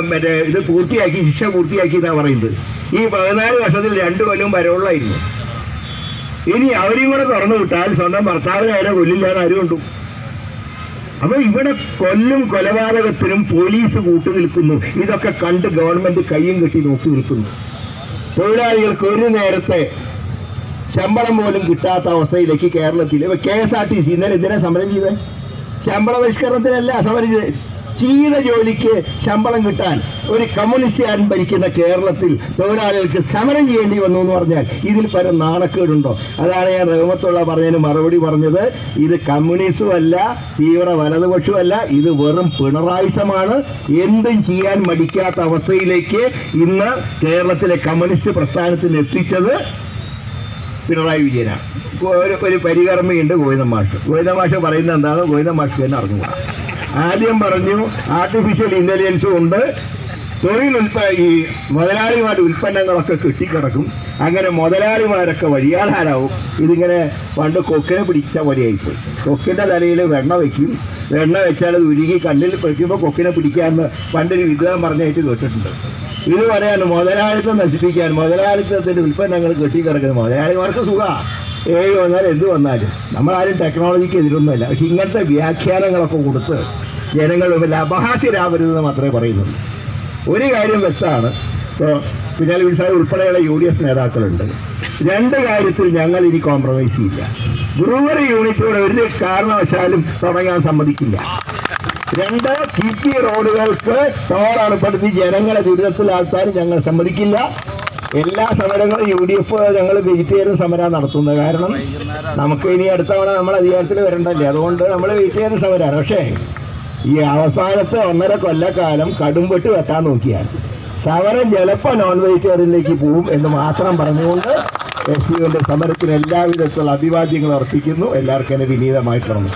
മറ്റേ ഇത് പൂർത്തിയാക്കി, ശിക്ഷ പൂർത്തിയാക്കി എന്നാണ് പറയുന്നത്. ഈ 14 വർഷത്തിൽ 2 കൊല്ലം വരവുള്ളായിരുന്നു. ഇനി അവരെയും കൂടെ തുറന്നു വിട്ടാൽ സ്വന്തം ഭർത്താവിനെ അതിനെ കൊല്ലില്ലാന്ന് ആരുകൊണ്ടു. അപ്പൊ ഇവിടെ കൊലപാതകത്തിനും പോലീസ് കൂട്ടുനിൽക്കുന്നു. ഇതൊക്കെ കണ്ട് ഗവൺമെന്റ് കയ്യും കെട്ടി നോക്കി നിൽക്കുന്നു. തൊഴിലാളികൾക്ക് ഒരു നേരത്തെ ശമ്പളം പോലും കിട്ടാത്ത അവസ്ഥയിലേക്ക് കേരളത്തിൽ KSRTC ഇന്നലെ എന്തിനാ സമരം ചെയ്തത്? ശമ്പള പരിഷ്കരണത്തിനല്ല സമരം ചെയ്തത്. ചെയ്ത ജോലിക്ക് ശമ്പളം കിട്ടാൻ ഒരു കമ്മ്യൂണിസ്റ്റുകാരൻ ഭരിക്കുന്ന കേരളത്തിൽ തൊഴിലാളികൾക്ക് സമരം ചെയ്യേണ്ടി വന്നു എന്ന് പറഞ്ഞാൽ ഇതിൽ പരം നാണക്കേടുണ്ടോ? അതാണ് ഞാൻ റഹ്മത്തുള്ള പറഞ്ഞതിന് മറുപടി പറഞ്ഞത്. ഇത് കമ്മ്യൂണിസ്റ്റും അല്ല, തീവ്ര വലതുപക്ഷമല്ല, ഇത് വെറും പിണറായിസമാണ്. എന്തും ചെയ്യാൻ മടിക്കാത്ത അവസ്ഥയിലേക്ക് ഇന്ന് കേരളത്തിലെ കമ്മ്യൂണിസ്റ്റ് പ്രസ്ഥാനത്തിന് എത്തിച്ചത് പിണറായി വിജയനാണ്. ഒരു പരികർമ്മിയുണ്ട് ഗോവിന്ദ മാഷ് പറയുന്നത് എന്താണ് ഗോവിന്ദ മാഷ് തന്നെ അറിഞ്ഞുകൂടാ. ആദ്യം പറഞ്ഞു ആർട്ടിഫിഷ്യൽ ഇന്റലിജൻസും ഉണ്ട്, ഈ മുതലാളിമാരുടെ ഉൽപ്പന്നങ്ങളൊക്കെ കെട്ടിക്കിടക്കും, അങ്ങനെ മുതലാളിമാരൊക്കെ വഴിയാധാരാവും. ഇതിങ്ങനെ പണ്ട് കൊക്കിനെ പിടിച്ച പോലെയായിപ്പോയി. കൊക്കിൻ്റെ തലയിൽ വെണ്ണ വയ്ക്കും, വെണ്ണ വെച്ചാൽ അത് ഉരുകി കണ്ണിൽ പിടിക്കുമ്പോൾ കൊക്കിനെ പിടിക്കാമെന്ന് പണ്ടൊരു വിദ്വാൻ പറഞ്ഞായിട്ട് കേട്ടിട്ടുണ്ട്. ഇത് പറയാണ് മുതലാളിത്തം നശിപ്പിക്കാൻ, മുതലാളിത്തത്തിൻ്റെ ഉൽപ്പന്നങ്ങൾ കെട്ടിക്കിടക്കുന്നത്. മുതലാളിമാർക്ക് സുഖമാണ്, വന്നാലും എന്ത് വന്നാലും. നമ്മളാരും ടെക്നോളജിക്ക് എതിരൊന്നുമല്ല. പക്ഷെ ഇങ്ങനത്തെ വ്യാഖ്യാനങ്ങളൊക്കെ കൊടുത്ത് ജനങ്ങൾ അപഹാസ്യരാവരുതെന്ന് മാത്രമേ പറയുന്നുള്ളൂ. ഒരു കാര്യം വ്യക്തമാണ്, ഇപ്പോൾ കുഞ്ഞാലി സാഹിബ് ഉൾപ്പെടെയുള്ള UDF നേതാക്കളുണ്ട്. 2 കാര്യത്തിൽ ഞങ്ങൾ ഇനി കോംപ്രമൈസ് ചെയ്യില്ല. ബ്രൂവറി യൂണിറ്റോടെ ഒരു കാരണവശാലും തുടങ്ങാൻ സമ്മതിക്കില്ല. 2, കിറ്റി റോഡുകൾക്ക് ടോളാർപ്പെടുത്തി ജനങ്ങളെ ദുരിതത്തിലാഴ്ത്താൻ ഞങ്ങൾ സമ്മതിക്കില്ല. എല്ലാ സമരങ്ങളും UDF ഞങ്ങൾ വെജിറ്റേറിയൻ സമരമാണ് നടത്തുന്നത്. കാരണം നമുക്ക് ഇനി അടുത്ത തവണ നമ്മൾ അധികാരത്തിൽ വരണ്ടല്ലേ, അതുകൊണ്ട് നമ്മൾ വെജിറ്റേറിയൻ സമരമാണ്. പക്ഷേ ഈ അവസാനത്തെ 1.5 കൊല്ലക്കാലം കടുംപെട്ട് വെട്ടാൻ നോക്കിയാൽ സമരം ചിലപ്പോൾ നോൺ വെജിറ്റേറിയനിലേക്ക് പോവും എന്ന് മാത്രം പറഞ്ഞുകൊണ്ട് SUവിൻ്റെ സമരത്തിന് എല്ലാവിധത്തിലുള്ള അഭിവാദ്യങ്ങൾ അർപ്പിക്കുന്നു. എല്ലാവർക്കും എന്നെ വിനീതമായി പറഞ്ഞു.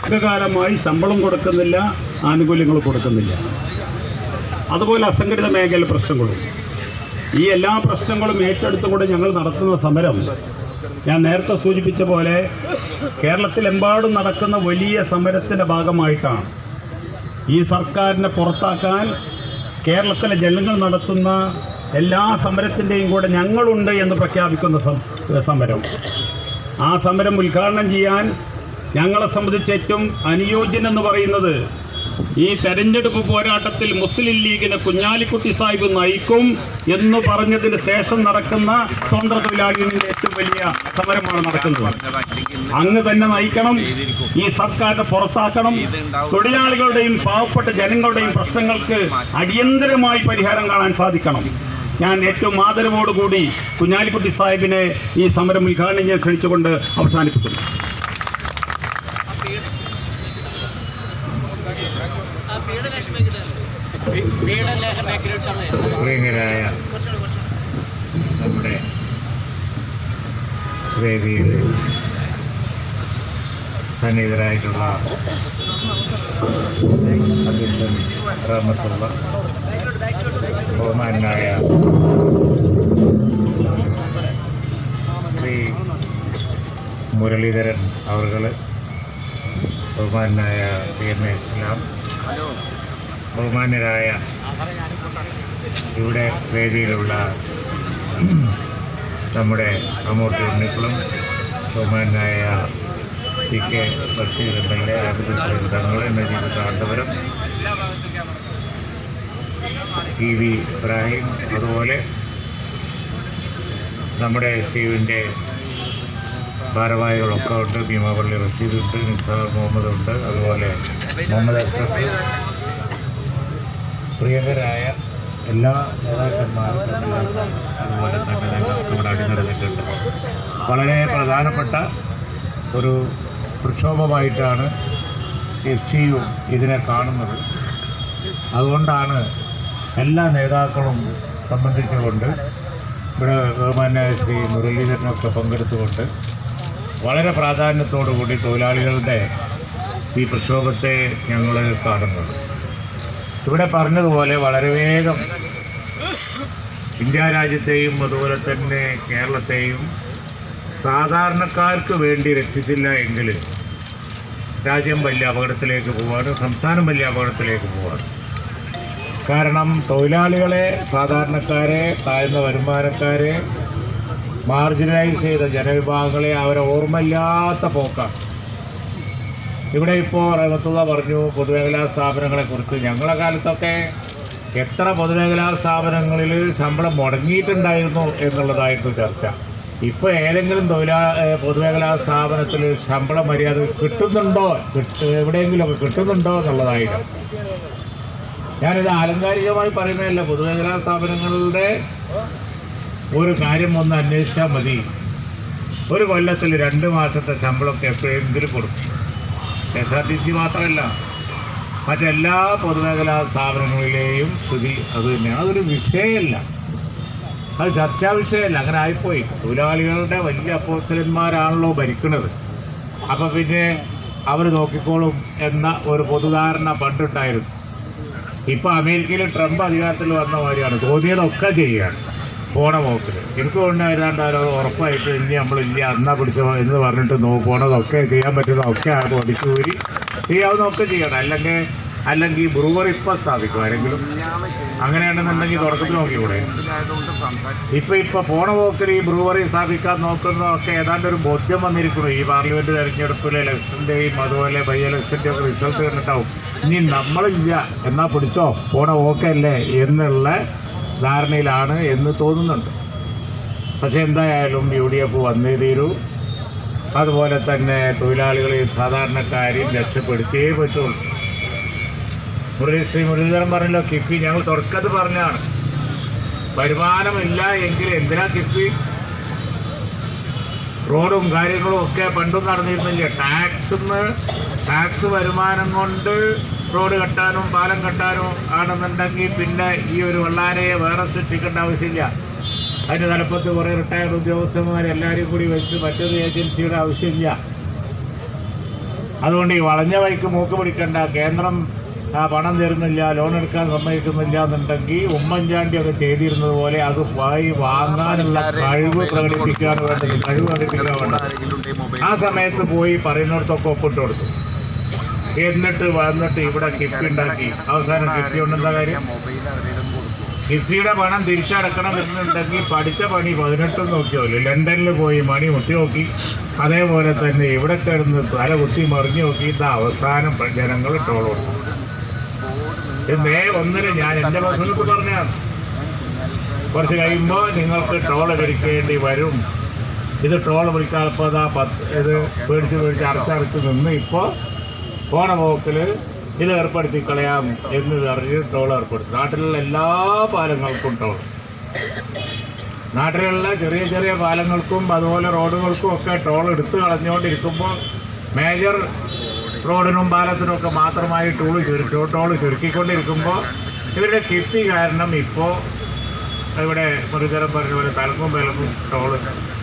ദീർഘകാലമായി ശമ്പളം കൊടുക്കുന്നില്ല, ആനുകൂല്യങ്ങൾ കൊടുക്കുന്നില്ല, അതുപോലെ അസംഘടിത മേഖല പ്രശ്നങ്ങളും. ഈ എല്ലാ പ്രശ്നങ്ങളും ഏറ്റെടുത്തുകൊണ്ട് ഞങ്ങൾ നടത്തുന്ന സമരം ഞാൻ നേരത്തെ സൂചിപ്പിച്ച പോലെ കേരളത്തിലെമ്പാടും നടക്കുന്ന വലിയ സമരത്തിൻ്റെ ഭാഗമായിട്ടാണ്. ഈ സർക്കാരിനെ പുറത്താക്കാൻ കേരളത്തിലെ ജനങ്ങൾ നടത്തുന്ന എല്ലാ സമരത്തിൻ്റെയും കൂടെ ഞങ്ങളുണ്ട് എന്ന് പ്രഖ്യാപിക്കുന്ന സമരം. ആ സമരം ഉദ്ഘാടനം ചെയ്യാൻ ഞങ്ങളെ സംബന്ധിച്ച് ഏറ്റവും അനുയോജ്യനെന്ന് പറയുന്നത് ഈ തെരഞ്ഞെടുപ്പ് പോരാട്ടത്തിൽ മുസ്ലിം ലീഗിനെ കുഞ്ഞാലിക്കുട്ടി സാഹിബ് നയിക്കും എന്ന് പറഞ്ഞതിന് ശേഷം നടക്കുന്ന സ്വതന്ത്ര തൊഴിലാളി യൂണിയന്റെ ഏറ്റവും വലിയ സമരമാണ് നടക്കുന്നത്. അങ്ങ് തന്നെ നയിക്കണം, ഈ സർക്കാരിനെ പുറത്താക്കണം, തൊഴിലാളികളുടെയും പാവപ്പെട്ട ജനങ്ങളുടെയും പ്രശ്നങ്ങൾക്ക് അടിയന്തരമായി പരിഹാരം കാണാൻ സാധിക്കണം. ഞാൻ ഏറ്റവും ആദരവോടുകൂടി കുഞ്ഞാലിക്കുട്ടി സാഹിബിനെ ഈ സമരം ഉദ്ഘാടനം ചെയ്യാൻ ക്ഷണിച്ചുകൊണ്ട് അവസാനിപ്പിക്കുന്നു. പ്രിയങ്കരായ നമ്മുടെ വേദിയിൽ സന്നിഹിതരായിട്ടുള്ള അധ്യക്ഷൻ റഹ്മത്തുള്ള ബഹുമാനായ ശ്രീ മുരളീധരൻ അവർകൾ, ബഹുമാനായ CMA ഇസ്ലാം, ബഹുമാന്യരായ ഇവിടെ വേദിയിലുള്ള നമ്മുടെ അമൂർത്തി ഉണ്ണിക്കുളം, ബഹുമാനായ CK ബഷീർ MLA, ആദിപത്യ തങ്ങൾ, നജീബ് കാന്തപുരം, TV ഇബ്രാഹിം, അതുപോലെ നമ്മുടെ SUവിൻ്റെ ഭാരവാഹികളൊക്കെ ഉണ്ട്. ഭീമാപള്ളി റഷീദുണ്ട്, നിസാർ മുഹമ്മദ് ഉണ്ട്, അതുപോലെ മുഹമ്മദ് അഷ്റഫ്, പ്രിയങ്കരായ എല്ലാ നേതാക്കന്മാരും അതുപോലെ തന്നെ ഇവിടെ അണിനിരന്നിട്ടുണ്ട്. വളരെ പ്രധാനപ്പെട്ട ഒരു പ്രക്ഷോഭമായിട്ടാണ് SCU ഇതിനെ കാണുന്നത്. അതുകൊണ്ടാണ് എല്ലാ നേതാക്കളും സംബന്ധിച്ചുകൊണ്ട് ഇവിടെ ബഹുമാന്യ ശ്രീ മുരളീധരനൊക്കെ പങ്കെടുത്തുകൊണ്ട് വളരെ പ്രാധാന്യത്തോടുകൂടി തൊഴിലാളികളുടെ ഈ പ്രക്ഷോഭത്തെ ഞങ്ങൾ കാണുന്നത്. ഇവിടെ പറഞ്ഞതുപോലെ വളരെ വേഗം ഇന്ത്യ രാജ്യത്തെയും അതുപോലെ തന്നെ കേരളത്തെയും സാധാരണക്കാർക്ക് വേണ്ടി രക്ഷിച്ചില്ല എങ്കിൽ രാജ്യം വലിയ അപകടത്തിലേക്ക് പോവാണ്, സംസ്ഥാനം വലിയ അപകടത്തിലേക്ക് പോവാണ്. കാരണം തൊഴിലാളികളെ, സാധാരണക്കാരെ, താഴ്ന്ന വരുമാനക്കാരെ, മാർജിനലൈസ് ചെയ്ത ജനവിഭാഗങ്ങളെ അവരെ ഓർമ്മയില്ലാത്ത പോക്കാണ്. ഇവിടെ ഇപ്പോൾ റഹ്മത്തുള്ള പറഞ്ഞു പൊതുമേഖലാ സ്ഥാപനങ്ങളെക്കുറിച്ച്. ഞങ്ങളുടെ കാലത്തൊക്കെ എത്ര പൊതുമേഖലാ സ്ഥാപനങ്ങളിൽ ശമ്പളം മുടങ്ങിയിട്ടുണ്ടായിരുന്നു എന്നുള്ളതായിരുന്നു ചർച്ച. ഇപ്പോൾ ഏതെങ്കിലും പൊതുമേഖലാ സ്ഥാപനത്തിൽ ശമ്പളം മര്യാദ കിട്ടുന്നുണ്ടോ, എവിടെയെങ്കിലുമൊക്കെ കിട്ടുന്നുണ്ടോ എന്നുള്ളതായിരുന്നു. ഞാനിത് ആലങ്കാരികമായി പറയുന്നതല്ല. പൊതുമേഖലാ സ്ഥാപനങ്ങളുടെ ഒരു കാര്യം ഒന്ന് അന്വേഷിച്ചാൽ മതി. ഒരു കൊല്ലത്തിൽ 2 മാസത്തെ ശമ്പളമൊക്കെ എപ്പോഴെങ്കിലും കൊടുക്കും. SRTC മാത്രമല്ല, മറ്റെല്ലാ പൊതുമേഖലാ സ്ഥാപനങ്ങളിലെയും സ്ഥിതി അത് തന്നെയാണ്. അതൊരു വിഷയമല്ല, അത് ചർച്ചാ വിഷയമല്ല. അങ്ങനെ ആയിപ്പോയി. തൊഴിലാളികളുടെ വലിയ അപ്പോസ്തലന്മാരാണല്ലോ ഭരിക്കുന്നത്. അപ്പം പിന്നെ അവർ നോക്കിക്കോളും എന്ന ഒരു പൊതുധാരണ പണ്ടുണ്ടായിരുന്നു. ഇപ്പോൾ അമേരിക്കയിൽ ട്രംപ് അധികാരത്തിൽ വന്ന മാതിരിയാണ്, തോന്നിയതൊക്കെ ചെയ്യുകയാണ് പോണ പോക്കിൽ. എനിക്ക് കൊണ്ട് ഏതാണ്ട് ഉറപ്പായിട്ട് ഇനി നമ്മളില്ല അന്നാ പിടിച്ചോ എന്ന് പറഞ്ഞിട്ട് പോണതൊക്കെ ചെയ്യാൻ പറ്റുന്നതൊക്കെ ഒടിച്ചൂരി ചെയ്യാവുന്നതൊക്കെ ചെയ്യണം. അല്ലെങ്കിൽ ബ്രൂവറി ഇപ്പം സ്ഥാപിക്കും ആരെങ്കിലും. അങ്ങനെയാണെന്നുണ്ടെങ്കിൽ തുടക്കത്തിൽ നോക്കിക്കൂടെ? ഇപ്പം പോണ പോക്കിൽ ഈ ബ്രൂവറി സ്ഥാപിക്കാൻ നോക്കുന്നതൊക്കെ ഏതാണ്ട് ഒരു ബോധ്യം വന്നിരിക്കുന്നു. ഈ പാർലമെൻറ്റ് തെരഞ്ഞെടുപ്പിലെ ഇലക്ഷൻ്റെയും അതുപോലെ ബൈ ഇലക്ഷൻ്റെയും ഒക്കെ റിസൾട്ട് കണ്ടിട്ടാവും ഇനി നമ്മളില്ല എന്നാൽ പിടിച്ചോ പോണ ഓക്കല്ലേ എന്നുള്ള ധാരണയിലാണ് എന്ന് തോന്നുന്നുണ്ട്. പക്ഷെ എന്തായാലും UDF വന്നേ തീരൂ. അതുപോലെ തന്നെ തൊഴിലാളികളെയും സാധാരണക്കാരെയും രക്ഷപ്പെടുത്തിയേ പറ്റുള്ളൂ. ശ്രീ മുരളീധരൻ പറഞ്ഞല്ലോ കിഫ്ബി. ഞങ്ങൾ തുടക്കത്തിൽ പറഞ്ഞാണ്, വരുമാനമില്ല എങ്കിൽ എന്തിനാ കിഫ്ബി? റോഡും കാര്യങ്ങളും ഒക്കെ പണ്ടും നടന്നിരുന്നില്ല. ടാക്സ് വരുമാനം കൊണ്ട് റോഡ് കെട്ടാനും പാലം കെട്ടാനും ആണെന്നുണ്ടെങ്കിൽ പിന്നെ ഈ ഒരു വെള്ളാരയെ വേറെ സൃഷ്ടിക്കേണ്ട ആവശ്യമില്ല. അതിൻ്റെ തലപ്പത്ത് കുറേ റിട്ടയർഡ് ഉദ്യോഗസ്ഥന്മാരെല്ലാവരും കൂടി വെച്ച് മറ്റൊരു ഏജൻസിയുടെ ആവശ്യമില്ല. അതുകൊണ്ട് ഈ വളഞ്ഞ വഴിക്ക് മൂക്ക് പിടിക്കേണ്ട. കേന്ദ്രം പണം തരുന്നില്ല, ലോൺ എടുക്കാൻ സമ്മതിക്കുന്നില്ല എന്നുണ്ടെങ്കിൽ ഉമ്മൻചാണ്ടിയൊക്കെ ചെയ്തിരുന്നത് പോലെ അത് വാങ്ങാനുള്ള കഴിവ് പ്രകടിപ്പിക്കാൻ വേണ്ടത്. ആ സമയത്ത് പോയി പറയുന്നിടത്തൊക്കെ ഒപ്പിട്ട് കൊടുത്തു. എന്നിട്ട് വന്നിട്ട് ഇവിടെ കിഫ്ബി ഉണ്ടാക്കി. അവസാനം കിഫ്ബി കൊണ്ടെന്താ കാര്യം? കിഫ്ബിയുടെ പണം തിരിച്ചടക്കണം എന്നുണ്ടെങ്കിൽ പഠിച്ച പണി 18 നോക്കിയോല്ലോ. ലണ്ടനിൽ പോയി മണി മുട്ടി നോക്കി, അതേപോലെ തന്നെ ഇവിടെ കിടന്ന് തല കുത്തി മറിഞ്ഞു നോക്കിയിട്ട് അവസാനം ജനങ്ങൾ ട്രോൾ കൊടുക്കും. ഇത് May 1 ഞാൻ എൻ്റെ പ്രസംഗത്ത് പറഞ്ഞാണ്. കുറച്ച് കഴിയുമ്പോൾ നിങ്ങൾക്ക് ട്രോൾ കഴിക്കേണ്ടി വരും. ഇത് ട്രോൾ വിളിക്കാപ്പോൾ ഇത് പേടിച്ച് അടച്ചടച്ച് നിന്ന് ഇപ്പോൾ പോണ പോക്കിൽ ഇത് ഏർപ്പെടുത്തി കളയാം എന്ന് പറഞ്ഞ് ട്രോൾ ഏർപ്പെടുത്തി. നാട്ടിലുള്ള എല്ലാ പാലങ്ങൾക്കും ട്രോൾ, നാട്ടിലുള്ള ചെറിയ ചെറിയ പാലങ്ങൾക്കും അതുപോലെ റോഡുകൾക്കും ഒക്കെ ട്രോൾ എടുത്തു കളഞ്ഞുകൊണ്ടിരിക്കുമ്പോൾ മേജർ റോഡിനും പാലത്തിനും ഒക്കെ മാത്രമായി ട്രോൾ ചുരുക്കിക്കൊണ്ടിരിക്കുമ്പോൾ ഇവരുടെ കിഫ്ബി കാരണം ഇപ്പോൾ ഇവിടെ മുരളീധരൻ പറഞ്ഞ പോലെ തലക്കും വിലക്കും ട്രോള്.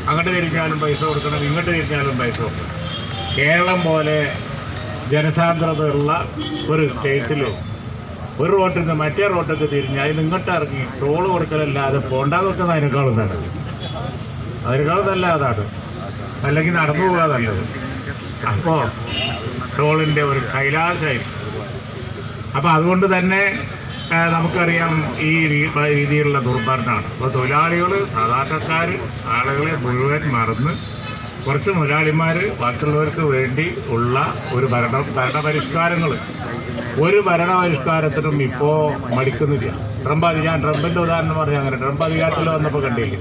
അങ്ങോട്ട് തിരിഞ്ഞാലും പൈസ കൊടുക്കണം, ഇങ്ങോട്ട് തിരിഞ്ഞാലും പൈസ കൊടുക്കണം. കേരളം പോലെ ജനസാന്ദ്രതയുള്ള ഒരു സ്റ്റേറ്റിലോ ഒരു റോട്ടിൽ നിന്ന് മറ്റേ റോട്ടൊക്കെ തിരിഞ്ഞ് അതിന് ഇങ്ങോട്ട് ഇറങ്ങി ട്രോള് കൊടുക്കലല്ലാതെ പോണ്ടാതെ വെക്കുന്നത് അതിനേക്കാളും നല്ലത്. അതിനേക്കാളും നല്ല അതാണ്, അല്ലെങ്കിൽ നടന്നു പോകാൻ നല്ലത്. അപ്പോൾ ട്രോളിൻ്റെ ഒരു കൈലാസമായി. അപ്പോൾ അതുകൊണ്ട് തന്നെ നമുക്കറിയാം ഈ രീതിയിലുള്ള ദുർഭരണമാണ്. അപ്പോൾ തൊഴിലാളികൾ, സാധാരണക്കാർ, ആളുകളെ മുഴുവൻ മറന്ന് കുറച്ച് മുതലാളിമാർ ബാക്കിയുള്ളവർക്ക് വേണ്ടി ഉള്ള ഒരു ഭരണപരിഷ്കാരങ്ങൾ, ഒരു ഭരണപരിഷ്കാരത്തിനും ഇപ്പോൾ മടിക്കുന്നില്ല. ഞാൻ ട്രംപിൻ്റെ ഉദാഹരണം പറഞ്ഞു. അങ്ങനെ ട്രംപ് അധികാരത്തിൽ വന്നപ്പോൾ കണ്ടില്ലേ,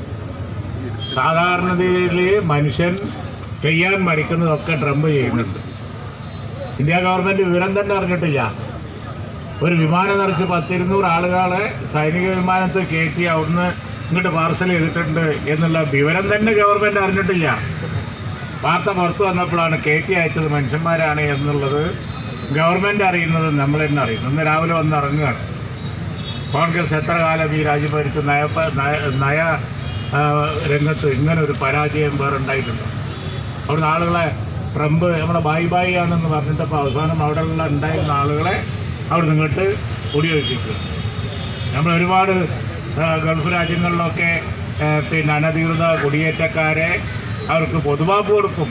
സാധാരണതയിൽ മനുഷ്യൻ ചെയ്യാൻ മടിക്കുന്നതൊക്കെ ട്രംപ് ചെയ്യുന്നുണ്ട്. ഇന്ത്യ ഗവൺമെൻറ് വിവരം തന്നെ അറിഞ്ഞിട്ടില്ല. ഒരു വിമാനം നിറച്ച് 100-200 ആളുകളെ സൈനിക വിമാനത്തിൽ കയറ്റി അവിടുന്ന് ഇങ്ങോട്ട് പാർസൽ ചെയ്തിട്ടുണ്ട് എന്നുള്ള വിവരം തന്നെ ഗവൺമെൻറ് അറിഞ്ഞിട്ടില്ല. വാർത്ത പുറത്തു വന്നപ്പോഴാണ് കയറ്റി അയച്ചത് മനുഷ്യന്മാരാണ് എന്നുള്ളത് ഗവൺമെൻറ് അറിയുന്നത്, നമ്മൾ തന്നെ അറിയുന്നു. ഇന്ന് രാവിലെ വന്ന് ഇറങ്ങുകയാണ്. കോൺഗ്രസ് എത്ര കാലം ഈ രാജ്യം ഭരിച്ച നയ രംഗത്ത് ഇങ്ങനെ ഒരു പരാജയം വേറെ ഉണ്ടായിട്ടുണ്ട്. അവിടുന്ന് ആളുകളെ ട്രംപ് നമ്മുടെ ബായി ആണെന്ന് പറഞ്ഞിട്ടപ്പോൾ അവസാനം അവിടെയുള്ള ഉണ്ടായിരുന്ന ആളുകളെ അവിടെ നിന്നിട്ട് കുടിയൊഴിപ്പിക്കുക. നമ്മൾ ഒരുപാട് ഗൾഫ് രാജ്യങ്ങളിലൊക്കെ പിന്നെ അനധികൃത കുടിയേറ്റക്കാരെ അവർക്ക് പൊതുവാപ്പ് കൊടുക്കും.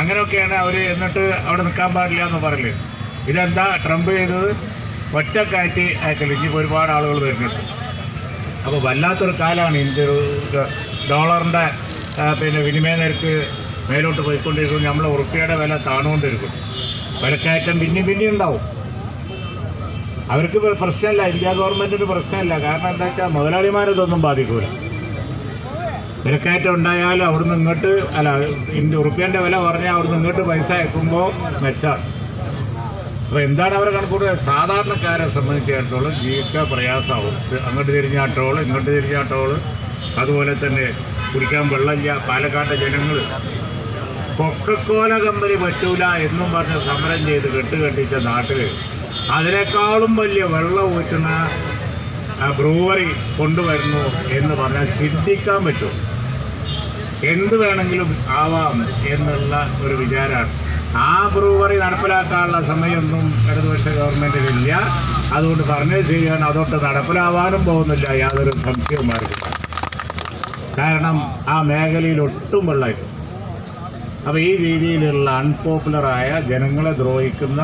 അങ്ങനെയൊക്കെയാണ് അവർ എന്നിട്ട് അവിടെ നിൽക്കാൻ പാടില്ല എന്ന് പറയല്. ഇതെന്താ ട്രംപ് ചെയ്തത്? ഒറ്റക്കാറ്റി അയക്കൽ. ഇനിയിപ്പോൾ ഒരുപാട് ആളുകൾ വരുന്നുണ്ട്. അപ്പോൾ വല്ലാത്തൊരു കാലമാണ് ഇന്ത്യ. ഡോളറിൻ്റെ പിന്നെ വിനിമയ നിരക്ക് മേലോട്ട് പോയിക്കൊണ്ടിരിക്കും. നമ്മളെ ഉറുപ്പിയുടെ വില താണുകൊണ്ടിരിക്കും. വിലക്കയറ്റം പിന്നെയും ഉണ്ടാവും. അവർക്ക് പ്രശ്നമല്ല, ഇന്ത്യ ഗവൺമെൻറ്റിന് പ്രശ്നമല്ല. കാരണം എന്താ വെച്ചാൽ മുതലാളിമാരതൊന്നും ബാധിക്കൂല. വിലക്കയറ്റം ഉണ്ടായാലും അവിടുന്ന് ഇങ്ങോട്ട് ഉറുപ്പ്യൻ്റെ വില പറഞ്ഞാൽ അവിടുന്ന് ഇങ്ങോട്ട് പൈസ അയക്കുമ്പോൾ മെച്ചാണ്. അപ്പോൾ എന്താണ് അവരെ കണക്കൂട്ടുക? സാധാരണക്കാരെ സംബന്ധിച്ചിടത്തോളം ജീവിക്കാൻ പ്രയാസമാവും. അങ്ങോട്ട് തിരിഞ്ഞാൽ ടോൾ, ഇങ്ങോട്ട് തിരിഞ്ഞാൽ ടോൾ. അതുപോലെ തന്നെ കുടിക്കാൻ വെള്ളമില്ല. പാലക്കാട്ടെ ജനങ്ങൾ കൊക്കക്കോല കമ്പനി പറ്റൂല എന്നും പറഞ്ഞ് സമരം ചെയ്ത് കെട്ടുകെട്ടിച്ച നാട്ടിൽ അതിനേക്കാളും വലിയ വെള്ളം ഊറ്റുന്ന ബ്രൂവറി കൊണ്ടുവരുന്നു എന്ന് പറഞ്ഞാൽ ചിന്തിക്കാൻ പറ്റും. എന്ത് വേണമെങ്കിലും ആവാം എന്നുള്ള ഒരു വിചാരമാണ്. ആ ബ്രൂവറി നടപ്പിലാക്കാനുള്ള സമയമൊന്നും ഇടതുപക്ഷ ഗവൺമെൻറ്റിനില്ല. അതുകൊണ്ട് പറഞ്ഞത് ശരിയാണ്, അതൊട്ട് നടപ്പിലാവാനും പോകുന്നില്ല, യാതൊരു സംശയവുമായിരിക്കും. കാരണം ആ മേഖലയിൽ ഒട്ടും വെള്ളമായിരുന്നു. അപ്പോൾ ഈ രീതിയിലുള്ള അൺപോപ്പുലറായ ജനങ്ങളെ ദ്രോഹിക്കുന്ന,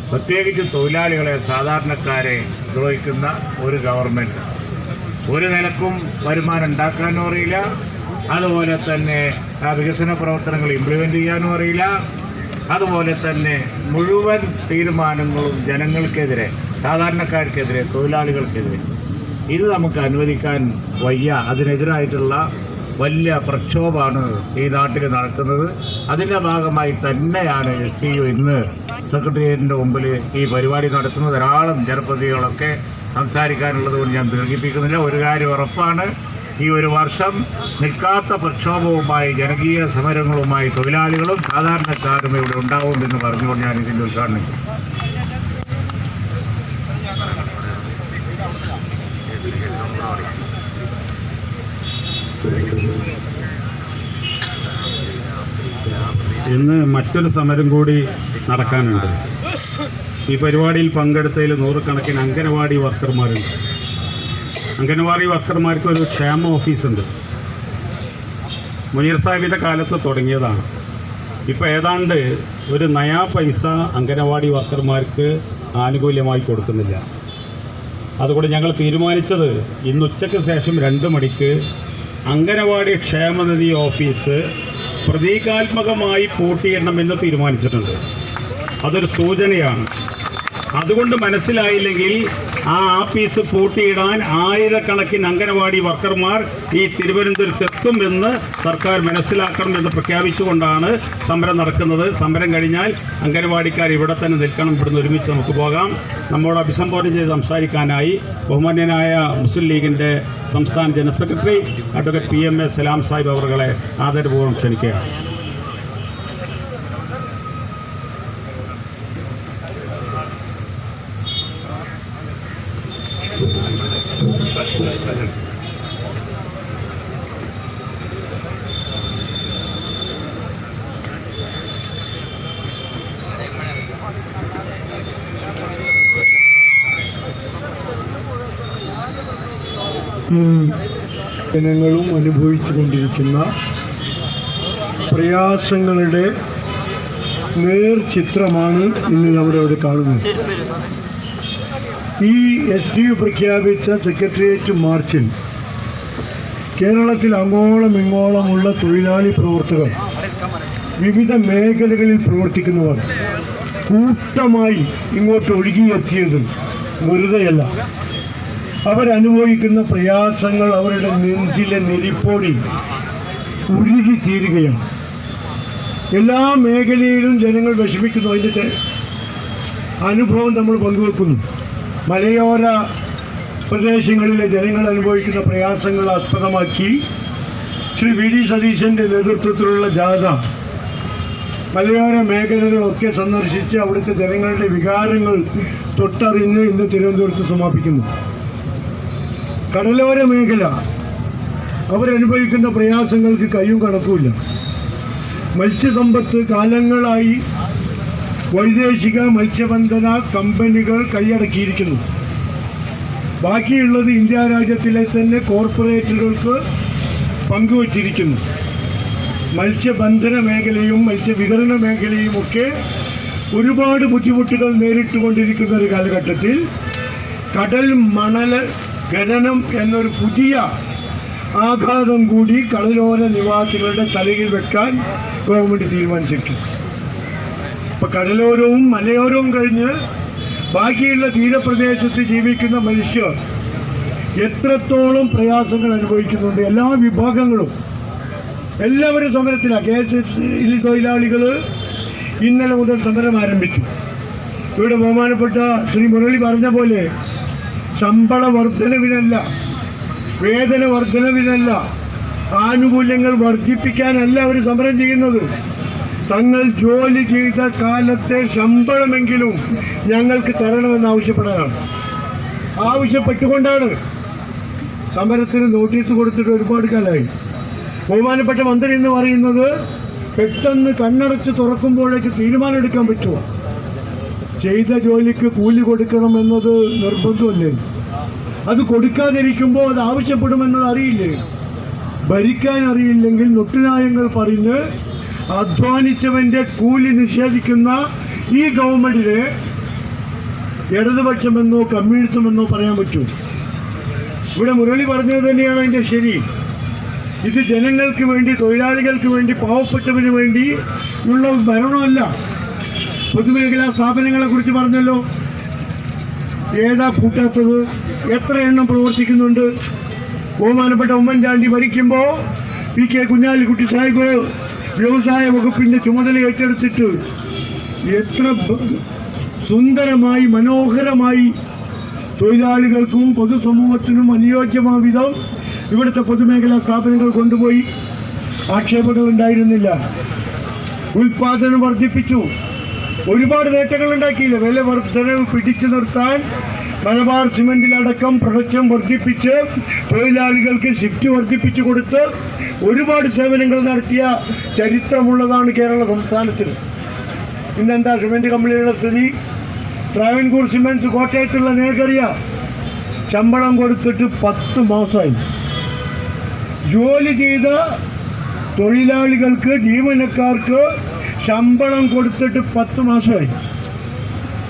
പ്രത്യേകിച്ച് തൊഴിലാളികളെ, സാധാരണക്കാരെ ദ്രോഹിക്കുന്ന ഒരു ഗവൺമെൻറ് ഒരു നിലക്കും വരുമാനം ഉണ്ടാക്കാനും അറിയില്ല. അതുപോലെ തന്നെ ആ വികസന പ്രവർത്തനങ്ങൾ ഇംപ്ലിമെൻ്റ് ചെയ്യാനും അറിയില്ല. അതുപോലെ തന്നെ മുഴുവൻ തീരുമാനങ്ങളും ജനങ്ങൾക്കെതിരെ, സാധാരണക്കാർക്കെതിരെ, തൊഴിലാളികൾക്കെതിരെ. ഇത് നമുക്ക് അനുവദിക്കാൻ വയ്യ. അതിനെതിരായിട്ടുള്ള വലിയ പ്രക്ഷോഭമാണ് ഈ നാട്ടിൽ നടക്കുന്നത്. അതിൻ്റെ ഭാഗമായി തന്നെയാണ് STU ഇന്ന് സെക്രട്ടേറിയറ്റിൻ്റെ മുമ്പിൽ ഈ പരിപാടി നടത്തുന്നത്. ധാരാളം ജനപ്രതിനിധികളൊക്കെ സംസാരിക്കാനുള്ളത് കൊണ്ട് ഞാൻ ദീർഘിപ്പിക്കുന്നില്ല. ഒരു കാര്യം ഉറപ്പാണ്, ഈ ഒരു വർഷം നിൽക്കാത്ത പ്രക്ഷോഭവുമായി, ജനകീയ സമരങ്ങളുമായി തൊഴിലാളികളും സാധാരണക്കാരും ഇവിടെ ഉണ്ടാവുമെന്ന് പറഞ്ഞുകൊണ്ട് ഞാൻ ഇതിൻ്റെ ഉദ്ഘാടനം ചെയ്യും. ഇന്ന് മറ്റൊരു സമരം കൂടി നടക്കാനുണ്ട്. ഈ പരിപാടിയിൽ പങ്കെടുത്തതിൽ 100 കണക്കിന് അംഗനവാടി വർക്കർമാരുണ്ട്. അംഗനവാടി വർക്കർമാർക്ക് ഒരു ക്ഷേമ ഓഫീസുണ്ട്. മുനീർ സാഹിബിൻ്റെ കാലത്ത് തുടങ്ങിയതാണ്. ഇപ്പോൾ ഏതാണ്ട് ഒരു നയാ പൈസ അംഗനവാടി വർക്കർമാർക്ക് ആനുകൂല്യമായി കൊടുക്കുന്നില്ല. അതുകൊണ്ട് ഞങ്ങൾ തീരുമാനിച്ചത് ഇന്ന് ഉച്ചയ്ക്ക് ശേഷം 2 മണിക്ക് അംഗനവാടി ക്ഷേമനിധി ഓഫീസ് പ്രതീകാത്മകമായി പൂട്ടിയിടണമെന്ന് തീരുമാനിച്ചിട്ടുണ്ട്. അതൊരു സൂചനയാണ്. അതുകൊണ്ട് മനസ്സിലായില്ലെങ്കിൽ ആ ആഫീസ് പൂട്ടിയിടാൻ ആയിരക്കണക്കിന് അംഗനവാടി വർക്കർമാർ ഈ തിരുവനന്തപുരത്തെത്തും എന്ന് സർക്കാർ മനസ്സിലാക്കണമെന്ന് പ്രഖ്യാപിച്ചുകൊണ്ടാണ് സമരം നടക്കുന്നത്. സമരം കഴിഞ്ഞാൽ അംഗനവാടിക്കാർ ഇവിടെ തന്നെ നിൽക്കണം. ഇവിടുന്ന് ഒരുമിച്ച് നമുക്ക് പോകാം. നമ്മോട് അഭിസംബോധന ചെയ്ത് സംസാരിക്കാനായി ബഹുമാന്യനായ മുസ്ലിം ലീഗിൻ്റെ സംസ്ഥാന ജനറൽ സെക്രട്ടറി അഡ്വക്കേറ്റ് PMA സലാം സാഹിബ് അവരുകളെ ആദരപൂർവ്വം ക്ഷണിക്കുകയാണ്. ജനങ്ങളും അനുഭവിച്ചു കൊണ്ടിരിക്കുന്ന പ്രയാസങ്ങളുടെ നേർചിത്രമാണ് ഇന്ന് നമ്മുടെ ഇവിടെ കാണുന്നത്. ഈ STU പ്രഖ്യാപിച്ച സെക്രട്ടേറിയറ്റ് മാർച്ചിൽ കേരളത്തിൽ അങ്ങോളം ഇങ്ങോളമുള്ള തൊഴിലാളി പ്രവർത്തകർ, വിവിധ മേഖലകളിൽ പ്രവർത്തിക്കുന്നവർ കൂട്ടമായി ഇങ്ങോട്ട് ഒഴുകിയെത്തിയത് വെറുതെയല്ല. അവരനുഭവിക്കുന്ന പ്രയാസങ്ങൾ അവരുടെ നെഞ്ചിലെ നെരിപ്പോടി ഉരുകിത്തീരുകയാണ്. എല്ലാ മേഖലയിലും ജനങ്ങൾ വിഷമിക്കുന്നു. അതിൻ്റെ അനുഭവം നമ്മൾ പങ്കുവെക്കുന്നു. മലയോര പ്രദേശങ്ങളിലെ ജനങ്ങൾ അനുഭവിക്കുന്ന പ്രയാസങ്ങൾ ആസ്പദമാക്കി ശ്രീ വി ഡി സതീശൻ്റെ നേതൃത്വത്തിലുള്ള ജാഥ മലയോര മേഖലകളൊക്കെ സന്ദർശിച്ച് അവിടുത്തെ ജനങ്ങളുടെ വികാരങ്ങൾ തൊട്ടറിഞ്ഞ് ഇന്ന് തിരുവനന്തപുരത്ത് സമാപിക്കുന്നു. കടലോര മേഖല അവരനുഭവിക്കുന്ന പ്രയാസങ്ങൾക്ക് കയ്യും കണക്കുമില്ല. മത്സ്യസമ്പത്ത് കാലങ്ങളായി വൈദേശിക മത്സ്യബന്ധന കമ്പനികൾ കൈയടക്കിയിരിക്കുന്നു. ബാക്കിയുള്ളത് ഇന്ത്യ രാജ്യത്തിലെ തന്നെ കോർപ്പറേറ്റുകൾക്ക് പങ്കുവച്ചിരിക്കുന്നു. മത്സ്യബന്ധന മേഖലയും മത്സ്യവിതരണ മേഖലയുമൊക്കെ ഒരുപാട് ബുദ്ധിമുട്ടുകൾ നേരിട്ടുകൊണ്ടിരിക്കുന്ന ഒരു കാലഘട്ടത്തിൽ കടൽ മണൽ ഖനനം എന്നൊരു പുതിയ ആഘാതം കൂടി കടലോര നിവാസികളുടെ തലയിൽ വെക്കാൻ ഗവൺമെൻറ് തീരുമാനിച്ചിരിക്കുന്നു. ഇപ്പം കടലോരവും മലയോരവും കഴിഞ്ഞ് ബാക്കിയുള്ള തീരപ്രദേശത്ത് ജീവിക്കുന്ന മനുഷ്യർ എത്രത്തോളം പ്രയാസങ്ങൾ അനുഭവിക്കുന്നുണ്ട്. എല്ലാ വിഭാഗങ്ങളും എല്ലാവരും സമരത്തിലാണ്. KSSL തൊഴിലാളികൾ ഇന്നലെ മുതൽ സമരം ആരംഭിച്ചു. ഇവിടെ ബഹുമാനപ്പെട്ട ശ്രീ മുരളി പറഞ്ഞ പോലെ ശമ്പള വർധനവിനല്ല, വേതന വർധനവിനല്ല, ആനുകൂല്യങ്ങൾ വർദ്ധിപ്പിക്കാനല്ല അവർ സമരം ചെയ്യുന്നത്. തങ്ങൾ ജോലി ചെയ്ത കാലത്തെ ശമ്പളമെങ്കിലും ഞങ്ങൾക്ക് തരണമെന്ന് ആവശ്യപ്പെട്ടുകൊണ്ടാണ് സമരത്തിന് നോട്ടീസ് കൊടുത്തിട്ട് ഒരുപാട് കാലമായി. ബഹുമാനപ്പെട്ട മന്ത്രി എന്ന് പറയുന്നത് പെട്ടെന്ന് കണ്ണടച്ച് തുറക്കുമ്പോഴേക്ക് തീരുമാനമെടുക്കാൻ പറ്റുമോ? ചെയ്ത ജോലിക്ക് കൂലി കൊടുക്കണമെന്നത് നിർബന്ധമല്ലേ? അത് കൊടുക്കാതിരിക്കുമ്പോൾ അത് ആവശ്യപ്പെടുമെന്നത് അറിയില്ലേ? ഭരിക്കാൻ അറിയില്ലെങ്കിൽ നൊട്ടുനായങ്ങൾ പറഞ്ഞ് അധ്വാനിച്ചവൻ്റെ കൂലി നിഷേധിക്കുന്ന ഈ ഗവൺമെൻറ്റിന് ഇടതുപക്ഷമെന്നോ കമ്മ്യൂണിസമെന്നോ പറയാൻ പറ്റുമോ? ഇവിടെ മുരളി പറഞ്ഞത് തന്നെയാണ് അതിൻ്റെ ശരി. ഇത് ജനങ്ങൾക്ക് വേണ്ടി, തൊഴിലാളികൾക്ക് വേണ്ടി, പാവപ്പെട്ടവന് വേണ്ടി ഉള്ള ഭരണമല്ല. പൊതുമേഖലാ സ്ഥാപനങ്ങളെ കുറിച്ച് പറഞ്ഞല്ലോ. ഏതാ പൂട്ടാത്തത്? എത്ര എണ്ണം പ്രവർത്തിക്കുന്നുണ്ട്? ബഹുമാനപ്പെട്ട ഉമ്മൻചാണ്ടി ഭരിക്കുമ്പോൾ PK കുഞ്ഞാലിക്കുട്ടി സാഹിബ് വ്യവസായ വകുപ്പിൻ്റെ ചുമതല ഏറ്റെടുത്തിട്ട് എത്ര സുന്ദരമായി മനോഹരമായി തൊഴിലാളികൾക്കും പൊതുസമൂഹത്തിനും അനുയോജ്യമായ വിധം ഇവിടുത്തെ പൊതുമേഖലാ സ്ഥാപനങ്ങൾ കൊണ്ടുപോയി. ആക്ഷേപങ്ങൾ ഉണ്ടായിരുന്നില്ല. ഉൽപാദനം വർദ്ധിപ്പിച്ചു. ഒരുപാട് നേട്ടങ്ങൾ ഉണ്ടാക്കിയില്ല. വില വർധനവ് പിടിച്ചു നിർത്താൻ മലബാർ സിമന്റിലടക്കം പ്രൊഡക്ഷൻ വർദ്ധിപ്പിച്ച് തൊഴിലാളികൾക്ക് ഷിഫ്റ്റ് വർദ്ധിപ്പിച്ചു കൊടുത്ത് ഒരുപാട് സേവനങ്ങൾ നടത്തിയ ചരിത്രമുള്ളതാണ് കേരള സംസ്ഥാനത്തിന്. ഇന്നെന്താ സിമന്റ് കമ്പനികളുടെ സ്ഥിതി? ട്രാവൻകൂർ സിമന്റ്സ് കോട്ടയത്തുള്ള നേർക്കറിയാം. ശമ്പളം കൊടുത്തിട്ട് 10 മാസമായി. ജോലി ചെയ്ത തൊഴിലാളികൾക്ക്, ജീവനക്കാർക്ക് ശമ്പളം കൊടുത്തിട്ട് 10 മാസമായി.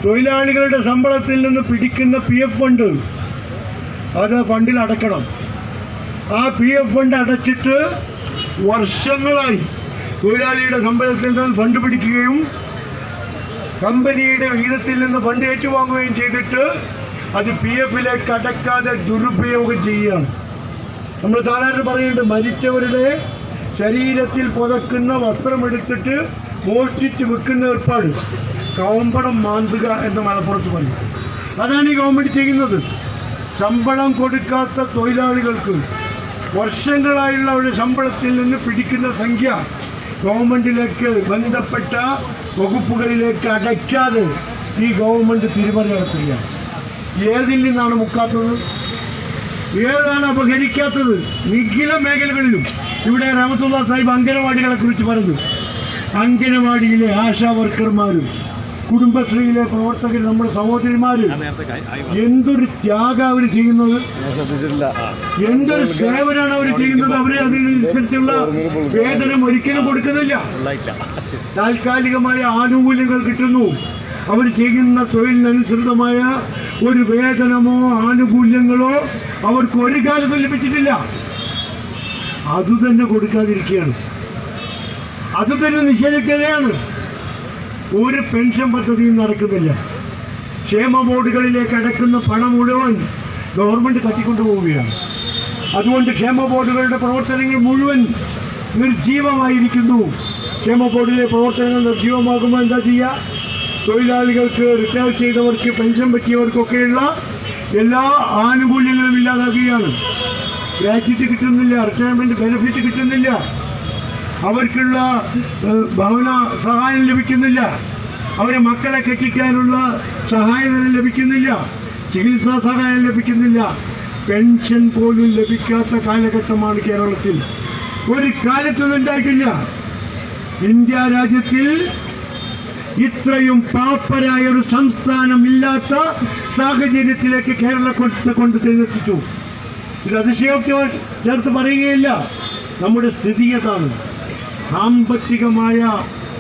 തൊഴിലാളികളുടെ ശമ്പളത്തിൽ നിന്ന് പിടിക്കുന്ന PF ഫണ്ട് അത് ഫണ്ടിൽ അടക്കണം. ആ PF ഫണ്ട് അടച്ചിട്ട് വർഷങ്ങളായി തൊഴിലാളിയുടെ ശമ്പളത്തിൽ നിന്ന് ഫണ്ട് പിടിക്കുകയും കമ്പനിയുടെ വിഹിതത്തിൽ നിന്ന് ഫണ്ട് ഏറ്റുവാങ്ങുകയും ചെയ്തിട്ട് അത് PF-ലേക്ക് അടക്കാതെ ദുരുപയോഗം ചെയ്യുകയാണ്. നമ്മൾ സാധാരണ പറയുന്നുണ്ട്, മരിച്ചവരുടെ ശരീരത്തിൽ പുതക്കുന്ന വസ്ത്രമെടുത്തിട്ട് മോഷ്ടിച്ച് വിൽക്കുന്ന ഏർപ്പാട്, കവമ്പടം മാന്തുക എന്ന് മലപ്പുറത്ത് പറയും. അതാണ് ഈ ഗവൺമെൻറ് ചെയ്യുന്നത്. ശമ്പളം കൊടുക്കാത്ത തൊഴിലാളികൾക്ക് വർഷങ്ങളായുള്ള അവരുടെ ശമ്പളത്തിൽ നിന്ന് പിടിക്കുന്ന സംഖ്യ ഗവൺമെൻറ്റിലേക്ക്, ബന്ധപ്പെട്ട വകുപ്പുകളിലേക്ക് അടയ്ക്കാതെ ഈ ഗവൺമെൻറ് തിരിമറി നടത്തുകയാണ്. ഏതിൽ നിന്നാണ് മുക്കാത്തത്? ഏതാണ് അപഹരിക്കാത്തത്? നിഖില മേഖലകളിലും. ഇവിടെ റഹ്മത്തുള്ളാ സാഹിബ് അംഗനവാടികളെ കുറിച്ച് പറഞ്ഞു. അംഗനവാടിയിലെ ആശാ വർക്കർമാരും കുടുംബശ്രീയിലെ പ്രവർത്തകർ, നമ്മുടെ സഹോദരിമാര് എന്തൊരു ത്യാഗം അവർ ചെയ്യുന്നത്, എന്തൊരു സേവനമാണ് അവർ ചെയ്യുന്നത്. അവരെ അതിനനുസരിച്ചുള്ള വേതനം ഒരിക്കലും കൊടുക്കുന്നില്ല. താൽക്കാലികമായ ആനുകൂല്യങ്ങൾ കിട്ടുന്നു. അവർ ചെയ്യുന്ന തൊഴിലിനനുസൃതമായ ഒരു വേതനമോ ആനുകൂല്യങ്ങളോ അവർക്ക് ഒരു കാലത്തും ലഭിച്ചിട്ടില്ല. അതുതന്നെ കൊടുക്കാതിരിക്കുകയാണ്, അതുതന്നെ നിഷേധിക്കുകയാണ്. ഒരു പെൻഷൻ പദ്ധതിയും നടക്കുന്നില്ല. ക്ഷേമ ബോർഡുകളിലേക്ക് അടക്കുന്ന പണം മുഴുവൻ ഗവൺമെൻറ് തട്ടിക്കൊണ്ടുപോവുകയാണ്. അതുകൊണ്ട് ക്ഷേമ ബോർഡുകളുടെ പ്രവർത്തനങ്ങൾ മുഴുവൻ നിർജീവമായിരിക്കുന്നു. ക്ഷേമ ബോർഡിലെ പ്രവർത്തനങ്ങൾ നിർജീവമാകുമ്പോൾ എന്താ ചെയ്യുക? തൊഴിലാളികൾക്ക്, റിട്ടയർ ചെയ്തവർക്ക്, പെൻഷൻ പറ്റിയവർക്കൊക്കെയുള്ള എല്ലാ ആനുകൂല്യങ്ങളും ഇല്ലാതാക്കുകയാണ്. ഗ്രാറ്റുവിറ്റി കിട്ടുന്നില്ല, റിട്ടയർമെൻറ്റ് ബെനിഫിറ്റ് കിട്ടുന്നില്ല, അവർക്കുള്ള ഭവന സഹായം ലഭിക്കുന്നില്ല, അവരെ മക്കളെ കെട്ടിക്കാനുള്ള സഹായം ലഭിക്കുന്നില്ല, ചികിത്സാ സഹായം ലഭിക്കുന്നില്ല, പെൻഷൻ പോലും ലഭിക്കാത്ത കാലഘട്ടമാണ് കേരളത്തിൽ. ഒരു കാലത്തൊന്നും ഉണ്ടായിട്ടില്ല. ഇന്ത്യ രാജ്യത്തിൽ ഇത്രയും പാപ്പരായ ഒരു സംസ്ഥാനം ഇല്ലാത്ത സാഹചര്യത്തിലേക്ക് കേരളത്തെ കൊണ്ട് തിരിച്ചെത്തിച്ചു. ഇത് അതിശയോക്തി ചേർത്ത് പറയുകയില്ല. നമ്മുടെ സ്ഥിതി അതാണ്. സാമ്പത്തികമായ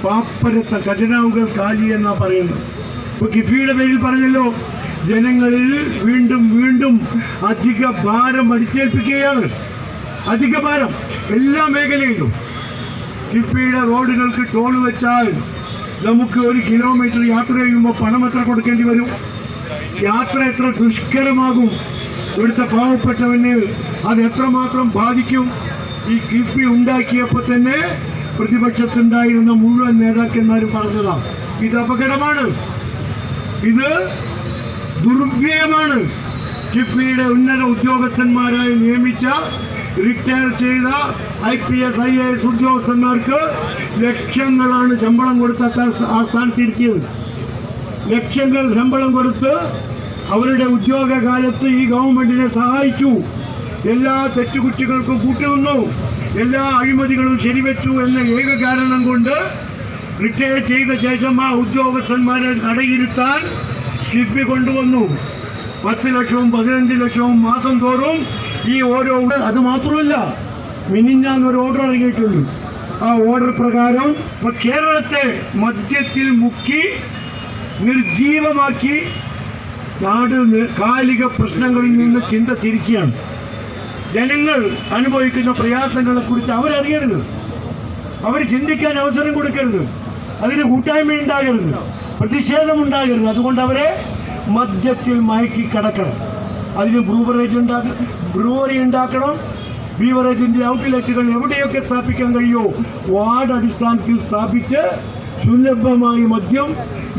പാപ്പരത്ത ഖജനാവുകൾ കാലി എന്നാണ് പറയുന്നത്. ഇപ്പോൾ കിഫിയുടെ പേരിൽ പറഞ്ഞല്ലോ, ജനങ്ങളിൽ വീണ്ടും വീണ്ടും അധിക ഭാരം അടിച്ചേൽപ്പിക്കുകയാണ്. അധിക ഭാരം എല്ലാ മേഖലയിലും. കിഫിയുടെ റോഡുകൾക്ക് ടോൾ വെച്ചാൽ നമുക്ക് 1 കിലോമീറ്റർ യാത്ര ചെയ്യുമ്പോൾ പണം എത്ര കൊടുക്കേണ്ടി വരും? യാത്ര എത്ര ദുഷ്കരമാകും? ഇവിടുത്തെ പാവപ്പെട്ടവന് അത് എത്രമാത്രം ബാധിക്കും? ഈ കിഫി ഉണ്ടാക്കിയപ്പോൾ തന്നെ പ്രതിപക്ഷത്തുണ്ടായിരുന്ന മുഴുവൻ നേതാക്കന്മാരും പറഞ്ഞതാണ്, ഇത് അപകടമാണ്, ഇത് ദുർവ്യയമാണ്. കിഫിയുടെ ഉന്നത ഉദ്യോഗസ്ഥന്മാരായി നിയമിച്ച റിട്ടയർ ചെയ്ത IPS IAS ഉദ്യോഗസ്ഥന്മാർക്ക് ലക്ഷങ്ങളാണ് ശമ്പളം കൊടുത്ത ആ സ്ഥാനത്തിരിക്കുന്നത്. ലക്ഷങ്ങൾ ശമ്പളം കൊടുത്ത് അവരുടെ ഉദ്യോഗകാലത്ത് ഈ ഗവൺമെന്റിനെ സഹായിച്ചു. എല്ലാ തെറ്റുകുറ്റങ്ങൾക്കും കൂട്ടുനിന്നു, എല്ലാ അഴിമതികളും ശരിവെച്ചു എന്ന ഏക കാരണം കൊണ്ട് റിട്ടയർ ചെയ്ത ശേഷം ആ ഉദ്യോഗസ്ഥന്മാരെ തടയിരുത്താൻ കിഫി കൊണ്ടുവന്നു. 10 ലക്ഷവും 15 ലക്ഷവും മാസം തോറും ഈ ഓരോ. അത് മാത്രമല്ല, മിനിഞ്ഞാന്നൊരു ഓർഡർ ഇറങ്ങിയിട്ടുണ്ട്. ആ ഓർഡർ പ്രകാരം കേരളത്തെ മദ്യത്തിൽ മുക്കി നിർജീവമാക്കി നാട് കാലിക പ്രശ്നങ്ങളിൽ നിന്ന് ചിന്ത തിരിക്കുകയാണ്. ജനങ്ങൾ അനുഭവിക്കുന്ന പ്രയാസങ്ങളെക്കുറിച്ച് അവരറിയരുത്, അവർ ചിന്തിക്കാൻ അവസരം കൊടുക്കരുത്, അതിന് കൂട്ടായ്മ ഉണ്ടാകരുത്, പ്രതിഷേധമുണ്ടാകരുത്. അതുകൊണ്ട് അവരെ മദ്യത്തിൽ മയക്കി കിടക്കണം. അതിന് ബ്രൂവറി ഉണ്ടാക്കണം. ബീവറേജിൻ്റെ ഔട്ട്ലെറ്റുകൾ എവിടെയൊക്കെ സ്ഥാപിക്കാൻ കഴിയുമോ വാർഡ് അടിസ്ഥാനത്തിൽ സ്ഥാപിച്ച് സുലഭമായി മദ്യം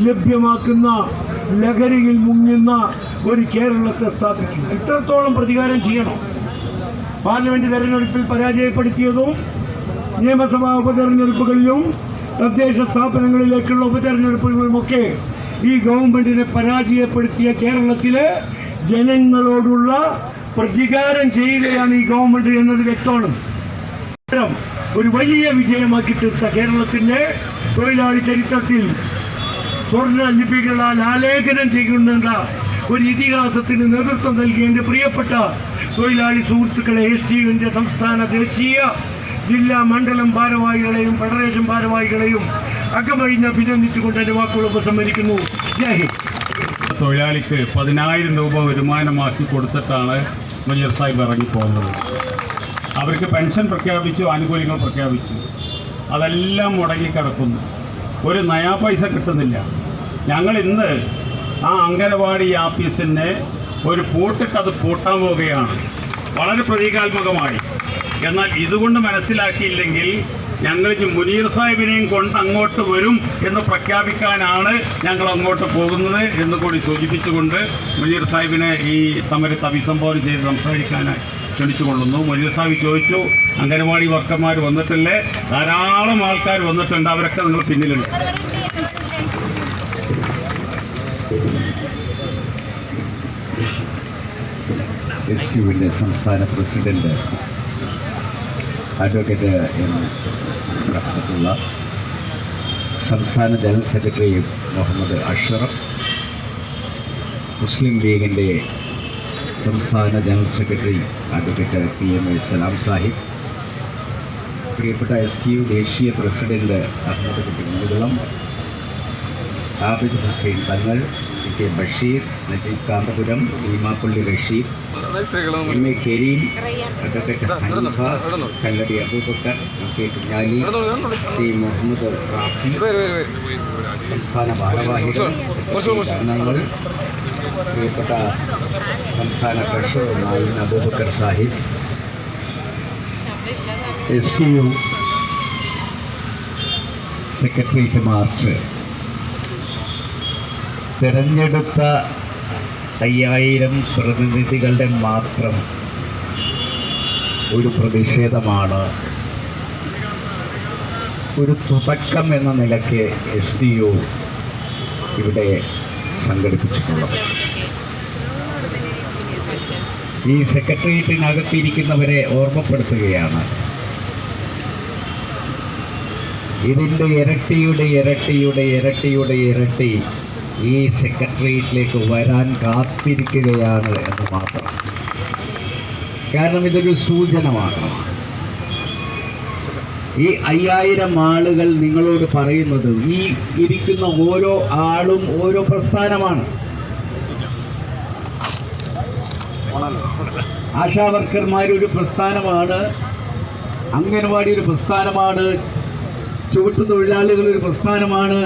ലഭ്യമാക്കുന്ന, ലഹരിയിൽ മുങ്ങുന്ന ഒരു കേരളത്തെ സ്ഥാപിക്കും. ഇത്രത്തോളം പ്രതികാരം ചെയ്യണം. പാർലമെന്റ് തെരഞ്ഞെടുപ്പിൽ പരാജയപ്പെടുത്തിയതും നിയമസഭാ ഉപതെരഞ്ഞെടുപ്പുകളിലും തദ്ദേശ സ്ഥാപനങ്ങളിലേക്കുള്ള ഉപതെരഞ്ഞെടുപ്പുകളുമൊക്കെ ഈ ഗവൺമെന്റിനെ പരാജയപ്പെടുത്തിയ കേരളത്തിലെ ജനങ്ങളോടുള്ള പ്രതികാരം ചെയ്യുകയാണ് ഈ ഗവൺമെന്റ് എന്നത് വ്യക്തമാണ്. ഒരു വലിയ വിജയമാക്കി തീർത്ത കേരളത്തിന്റെ തൊഴിലാളി ചരിത്രത്തിൽ സ്വർണ്ണ ലിപികളാൽ ആലേഖനം ചെയ്യുന്ന ഒരു ഇതിഹാസത്തിന് നേതൃത്വം നൽകിയ എൻ്റെ പ്രിയപ്പെട്ട തൊഴിലാളി സുഹൃത്തുക്കളെ, STUവിൻ്റെ സംസ്ഥാന, ദേശീയ, ജില്ലാ, മണ്ഡലം ഭാരവാഹികളെയും ഫെഡറേഷൻ ഭാരവാഹികളെയും അകമഴിഞ്ഞ് അഭിനന്ദിച്ചുകൊണ്ട് എൻ്റെ വാക്കുകൾ ഉപസംഹരിക്കുന്നു. ജയ് ഹിന്ദ്. തൊഴിലാളിക്ക് 10,000 രൂപ വരുമാനമാക്കി കൊടുത്തിട്ടാണ് മുനീർ സാഹിബ് ഇറങ്ങിപ്പോകുന്നത്. അവർക്ക് പെൻഷൻ പ്രഖ്യാപിച്ചു, ആനുകൂല്യങ്ങൾ പ്രഖ്യാപിച്ചു, അതെല്ലാം മുടങ്ങിക്കിടക്കുന്നു. ഒരു നയാ പൈസ കിട്ടുന്നില്ല. ഞങ്ങൾ ഇന്ന് ആ അംഗനവാടി ആഫീസിനെ ഒരു പൂട്ടിട്ട് അത് പൂട്ടാൻ പോവുകയാണ്, വളരെ പ്രതീകാത്മകമായി. എന്നാൽ ഇതുകൊണ്ട് മനസ്സിലാക്കിയില്ലെങ്കിൽ ഞങ്ങൾ മുനീർ സാഹിബിനെയും കൊണ്ട് അങ്ങോട്ട് വരും എന്ന് പ്രഖ്യാപിക്കാനാണ് ഞങ്ങൾ അങ്ങോട്ട് പോകുന്നത് എന്ന് കൂടി സൂചിപ്പിച്ചുകൊണ്ട് മുനീർ സാഹിബിനെ ഈ സമരത്ത് അഭിസംബോധന ചെയ്ത് സംസാരിക്കാൻ ക്ഷണിച്ചുകൊള്ളുന്നു. മുനീർ സാഹിബ് ചോദിച്ചു, അംഗനവാടി വർക്കർമാർ വന്നിട്ടില്ലേ? ധാരാളം ആൾക്കാർ വന്നിട്ടുണ്ട്, അവരൊക്കെ നിങ്ങൾ പിന്നിലുണ്ട്. STUവിൻ്റെ സംസ്ഥാന പ്രസിഡന്റ് അഡ്വക്കേറ്റ് എം റഹ്മത്തുള്ള, സംസ്ഥാന ജനറൽ സെക്രട്ടറി മുഹമ്മദ് അഷ്റഫ്, മുസ്ലിം ലീഗിൻ്റെ സംസ്ഥാന ജനറൽ സെക്രട്ടറി അഡ്വക്കേറ്റ് PMA സലാം സാഹിബ്, പ്രിയപ്പെട്ട STU ദേശീയ പ്രസിഡന്റ് അഹമ്മദ് കുട്ടി Muthukulam, Abid Hussain Thangal, K Basheer, Najeeb Kanthapuram, Beemapally Rasheed, MA Kareem, advocate Haneefa, Kalladi Aboobacker, K Kunhali, C Muhammad Rafi, സംസ്ഥാന ഭാരവാഹികൾ, അംഗങ്ങൾ, പ്രിയപ്പെട്ട സംസ്ഥാന ട്രഷറർ നായിൻ Aboobacker Sahib, STU secretariat march തിരഞ്ഞെടുത്ത 5000 പ്രതിനിധികളുടെ മാത്രം ഒരു പ്രതിഷേധമാണ് ഒരു തുടക്കം എന്ന നിലയ്ക്ക് SDU ഇവിടെ സംഘടിപ്പിച്ചിട്ടുള്ളത്. ഈ സെക്രട്ടേറിയറ്റിനകത്തിരിക്കുന്നവരെ ഓർമ്മപ്പെടുത്തുകയാണ്, ഇതിൻ്റെ ഇരട്ടി ഈ സെക്രട്ടേറിയറ്റിലേക്ക് വരാൻ കാത്തിരിക്കുകയാണ് എന്ന് മാത്രം. കാരണം ഇതൊരു സൂചനമാണ്. ഈ 5000 ആളുകൾ നിങ്ങളോട് പറയുന്നത്, ഈ ഇരിക്കുന്ന ഓരോ ആളും ഓരോ പ്രസ്ഥാനമാണ്. ആശാവർക്കർമാരൊരു പ്രസ്ഥാനമാണ്, അംഗൻവാടി ഒരു പ്രസ്ഥാനമാണ്, ചുവട്ടുതൊഴിലാളികളൊരു പ്രസ്ഥാനമാണ്.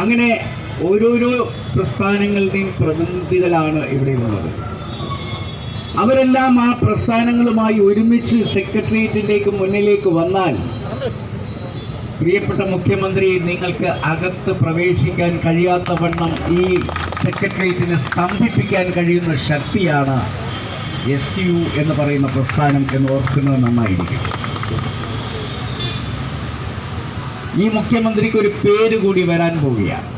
അങ്ങനെ ഓരോരോ പ്രസ്ഥാനങ്ങളുടെയും പ്രതിനിധികളാണ് ഇവിടെയുള്ളത്. അവരെല്ലാം ആ പ്രസ്ഥാനങ്ങളുമായി ഒരുമിച്ച് സെക്രട്ടേറിയറ്റിലേക്ക് മുന്നിലേക്ക് വന്നാൽ, പ്രിയപ്പെട്ട മുഖ്യമന്ത്രി, നിങ്ങൾക്ക് അകത്ത് പ്രവേശിക്കാൻ കഴിയാത്ത വണ്ണം ഈ സെക്രട്ടേറിയറ്റിനെ സ്തംഭിപ്പിക്കാൻ കഴിയുന്ന ശക്തിയാണ് SDU എന്ന് പറയുന്ന പ്രസ്ഥാനം എന്ന് ഓർക്കുന്നത് നന്നായിരിക്കും. ഈ മുഖ്യമന്ത്രിക്ക് ഒരു പേര് കൂടി വരാൻ പോവുകയാണ്.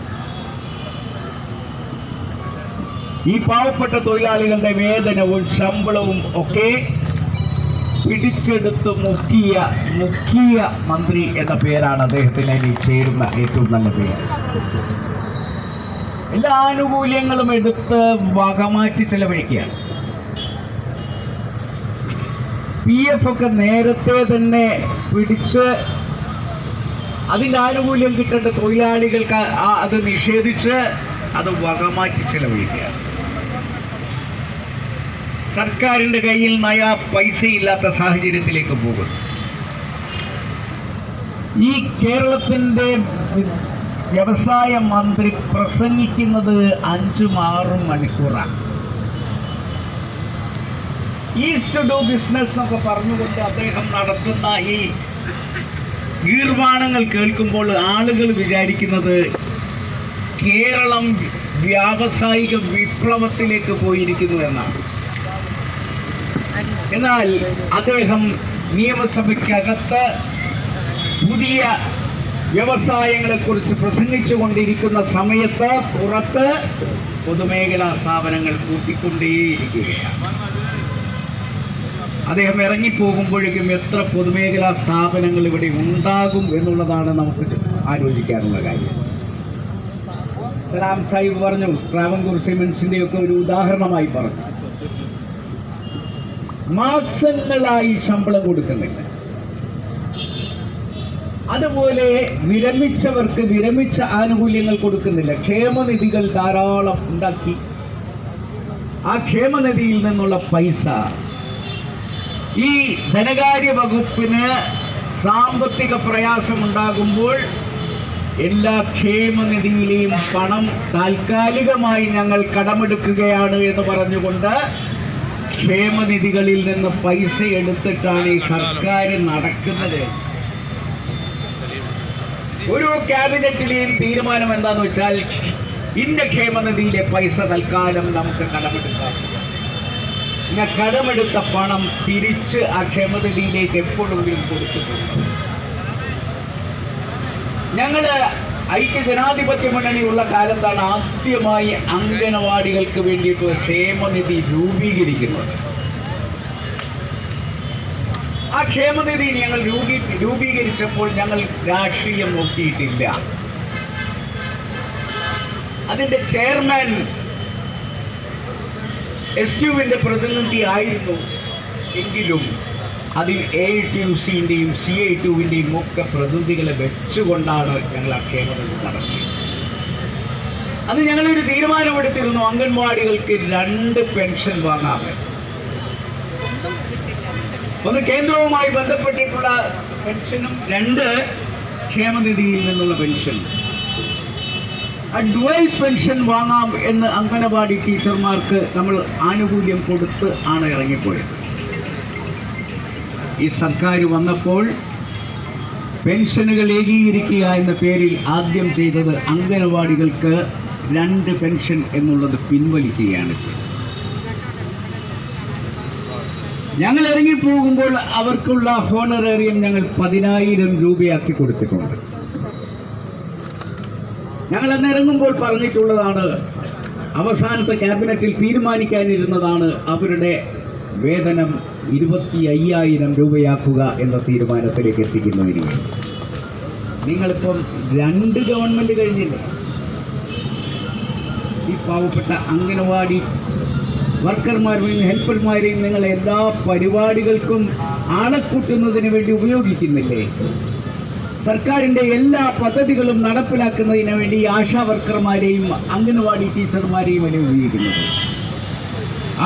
ഈ പാവപ്പെട്ട തൊഴിലാളികളുടെ വേതനവും ശമ്പളവും ഒക്കെ പിടിച്ചെടുത്ത് മുക്കിയ മന്ത്രി എന്ന പേരാണ് അദ്ദേഹത്തിന് ഇനി ചേരുന്ന ഏറ്റവും നല്ല പേര്. എല്ലാ ആനുകൂല്യങ്ങളും എടുത്ത് വകമാറ്റി ചെലവഴിക്കുകയാണ്. PF ഒക്കെ നേരത്തെ തന്നെ പിടിച്ച് അതിൻ്റെ ആനുകൂല്യം കിട്ടേണ്ട തൊഴിലാളികൾക്ക് അത് നിഷേധിച്ച് അത് വകമാറ്റി ചെലവഴിക്കുകയാണ്. സർക്കാരിൻ്റെ കയ്യിൽ നയാ പൈസയില്ലാത്ത സാഹചര്യത്തിലേക്ക് പോകും. ഈ കേരളത്തിൻ്റെ വ്യവസായ മന്ത്രി പ്രസംഗിക്കുന്നത് 5-6 മണിക്കൂറാണ്. ഈസ്റ്റ് ടു ബിസിനസ് എന്നൊക്കെ പറഞ്ഞുകൊണ്ട് അദ്ദേഹം നടത്തുന്ന ഈ ഗീർവാണങ്ങൾ കേൾക്കുമ്പോൾ ആളുകൾ വിചാരിക്കുന്നത് കേരളം വ്യാവസായിക വിപ്ലവത്തിലേക്ക് പോയിരിക്കുന്നു എന്നാണ്. എന്നാൽ അദ്ദേഹം നിയമസഭയ്ക്കകത്ത് പുതിയ വ്യവസായങ്ങളെക്കുറിച്ച് പ്രസംഗിച്ചു കൊണ്ടിരിക്കുന്ന സമയത്ത് പുറത്ത് പൊതുമേഖലാ സ്ഥാപനങ്ങൾ കൂട്ടിക്കൊണ്ടേയിരിക്കുകയാണ്. അദ്ദേഹം ഇറങ്ങിപ്പോകുമ്പോഴേക്കും എത്ര പൊതുമേഖലാ സ്ഥാപനങ്ങൾ ഇവിടെ ഉണ്ടാകും എന്നുള്ളതാണ് നമുക്ക് ആലോചിക്കാനുള്ള കാര്യം. സലാം സാഹിബ് പറഞ്ഞു, ട്രാവൻകൂർ സിമെന്റ്സിന്റെ ഒക്കെ ഒരു ഉദാഹരണമായി പറഞ്ഞു. മാസങ്ങളായി ശമ്പളം കൊടുക്കുന്നില്ല. അതുപോലെ വിരമിച്ചവർക്ക് വിരമിച്ച ആനുകൂല്യങ്ങൾ കൊടുക്കുന്നില്ല. ക്ഷേമനിധികൾ ധാരാളം ഉണ്ടാക്കി. ആ ക്ഷേമനിധിയിൽ നിന്നുള്ള പൈസ ഈ ധനകാര്യ വകുപ്പിന് സാമ്പത്തിക പ്രയാസമുണ്ടാകുമ്പോൾ എല്ലാ ക്ഷേമനിധിയിലെയും പണം താൽക്കാലികമായി ഞങ്ങൾ കടമെടുക്കുകയാണ് എന്ന് പറഞ്ഞുകൊണ്ട് ക്ഷേമനിധികളിൽ നിന്ന് പൈസ എടുത്തിട്ടാണ് ഈ സർക്കാർ നടക്കുന്നത്. ഓരോ ക്യാബിനറ്റിലെയും തീരുമാനം എന്താന്ന് വെച്ചാൽ, ഇന്ന ക്ഷേമനിധിയിലെ പൈസ തൽക്കാലം നമുക്ക് കടമെടുക്കാം. പിന്നെ കടമെടുത്ത പണം തിരിച്ച് ആ ക്ഷേമനിധിയിലേക്ക് എപ്പോഴെങ്കിലും കൊടുത്തിട്ടുണ്ട്. ഞങ്ങൾ ഐക്യജനാധിപത്യ മുന്നണിയുള്ള കാലത്താണ് ആദ്യമായി അംഗനവാടികൾക്ക് വേണ്ടിയിട്ടുള്ള ക്ഷേമനിധി രൂപീകരിക്കുന്നത്. ആ ക്ഷേമനിധി ഞങ്ങൾ രൂപീകരിച്ചപ്പോൾ ഞങ്ങൾ രാഷ്ട്രീയം നോക്കിയിട്ടില്ല. അതിന്റെ ചെയർമാൻ SDUവിന്റെ പ്രതിനിധി ആയിരുന്നു. എങ്കിലും അതിൽ AITUCന്റെയും CITUവിന്റെയും ഒക്കെ പ്രതിനിധികളെ വെച്ചുകൊണ്ടാണ് ഞങ്ങൾ ആ ക്ഷേമനിധി നടത്തിയത്. അത് ഞങ്ങളൊരു തീരുമാനമെടുത്തിരുന്നു, അംഗൻവാടികൾക്ക് 2 പെൻഷൻ വാങ്ങാമെന്ന്. ഒന്ന് കേന്ദ്രവുമായി ബന്ധപ്പെട്ടിട്ടുള്ള പെൻഷനും 2 ക്ഷേമനിധിയിൽ നിന്നുള്ള പെൻഷൻ. ഡ്വൽ പെൻഷൻ വാങ്ങാം എന്ന് അംഗനവാടി ടീച്ചർമാർക്ക് നമ്മൾ ആനുകൂല്യം കൊടുത്ത് ആണ് ഇറങ്ങിപ്പോയത്. ഈ സർക്കാർ വന്നപ്പോൾ പെൻഷനുകൾ ഏകീകരിക്കുക എന്ന പേരിൽ ആദ്യം ചെയ്തത് അംഗനവാടികൾക്ക് 2 പെൻഷൻ എന്നുള്ളത് പിൻവലിക്കുകയാണ് ചെയ്തത്. ഞങ്ങൾ ഇറങ്ങിപ്പോകുമ്പോൾ അവർക്കുള്ള ഹോണറേറിയം ഞങ്ങൾ 10,000 രൂപയാക്കി കൊടുത്തിട്ടുണ്ട്. ഞങ്ങൾ അന്ന് ഇറങ്ങുമ്പോൾ പറഞ്ഞിട്ടുള്ളതാണ്, അവസാനത്തെ ക്യാബിനറ്റിൽ തീരുമാനിക്കാനിരുന്നതാണ് അവരുടെ വേതനം 25,000 രൂപയാക്കുക എന്ന തീരുമാനത്തിലേക്ക് എത്തിക്കുന്നതിന് വേണ്ടി. നിങ്ങളിപ്പം 2 ഗവൺമെൻറ് കഴിഞ്ഞില്ലേ? ഈ പാവപ്പെട്ട അംഗനവാടി വർക്കർമാരെയും ഹെൽപ്പർമാരെയും നിങ്ങൾ എല്ലാ പരിപാടികൾക്കും ആളെ കൂട്ടുന്നതിന് വേണ്ടി ഉപയോഗിക്കുന്നില്ലേ? സർക്കാരിൻ്റെ എല്ലാ പദ്ധതികളും നടപ്പിലാക്കുന്നതിന് വേണ്ടി ആശാ വർക്കർമാരെയും അംഗനവാടി ടീച്ചർമാരെയും അല്ലേ ഉപയോഗിക്കുന്നത്?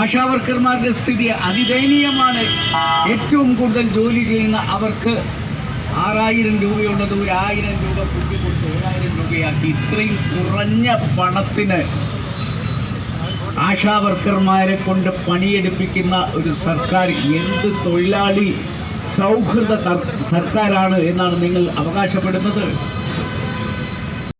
ആശാ വർക്കർമാരുടെ സ്ഥിതി അതിദയനീയമാണ്. ഏറ്റവും കൂടുതൽ ജോലി ചെയ്യുന്ന അവർക്ക് 6,000 രൂപയുള്ളത് 1,000 രൂപ കൂട്ടിക്കൊടുത്ത് 7,000 രൂപയാക്കി. ഇത്രയും കുറഞ്ഞ പണത്തിന് ആശാ വർക്കർമാരെ കൊണ്ട് പണിയെടുപ്പിക്കുന്ന ഒരു സർക്കാർ എന്ത് തൊഴിലാളി സൗഹൃദ സർക്കാരാണ് എന്നാണ് നിങ്ങൾ അവകാശപ്പെടുന്നത്?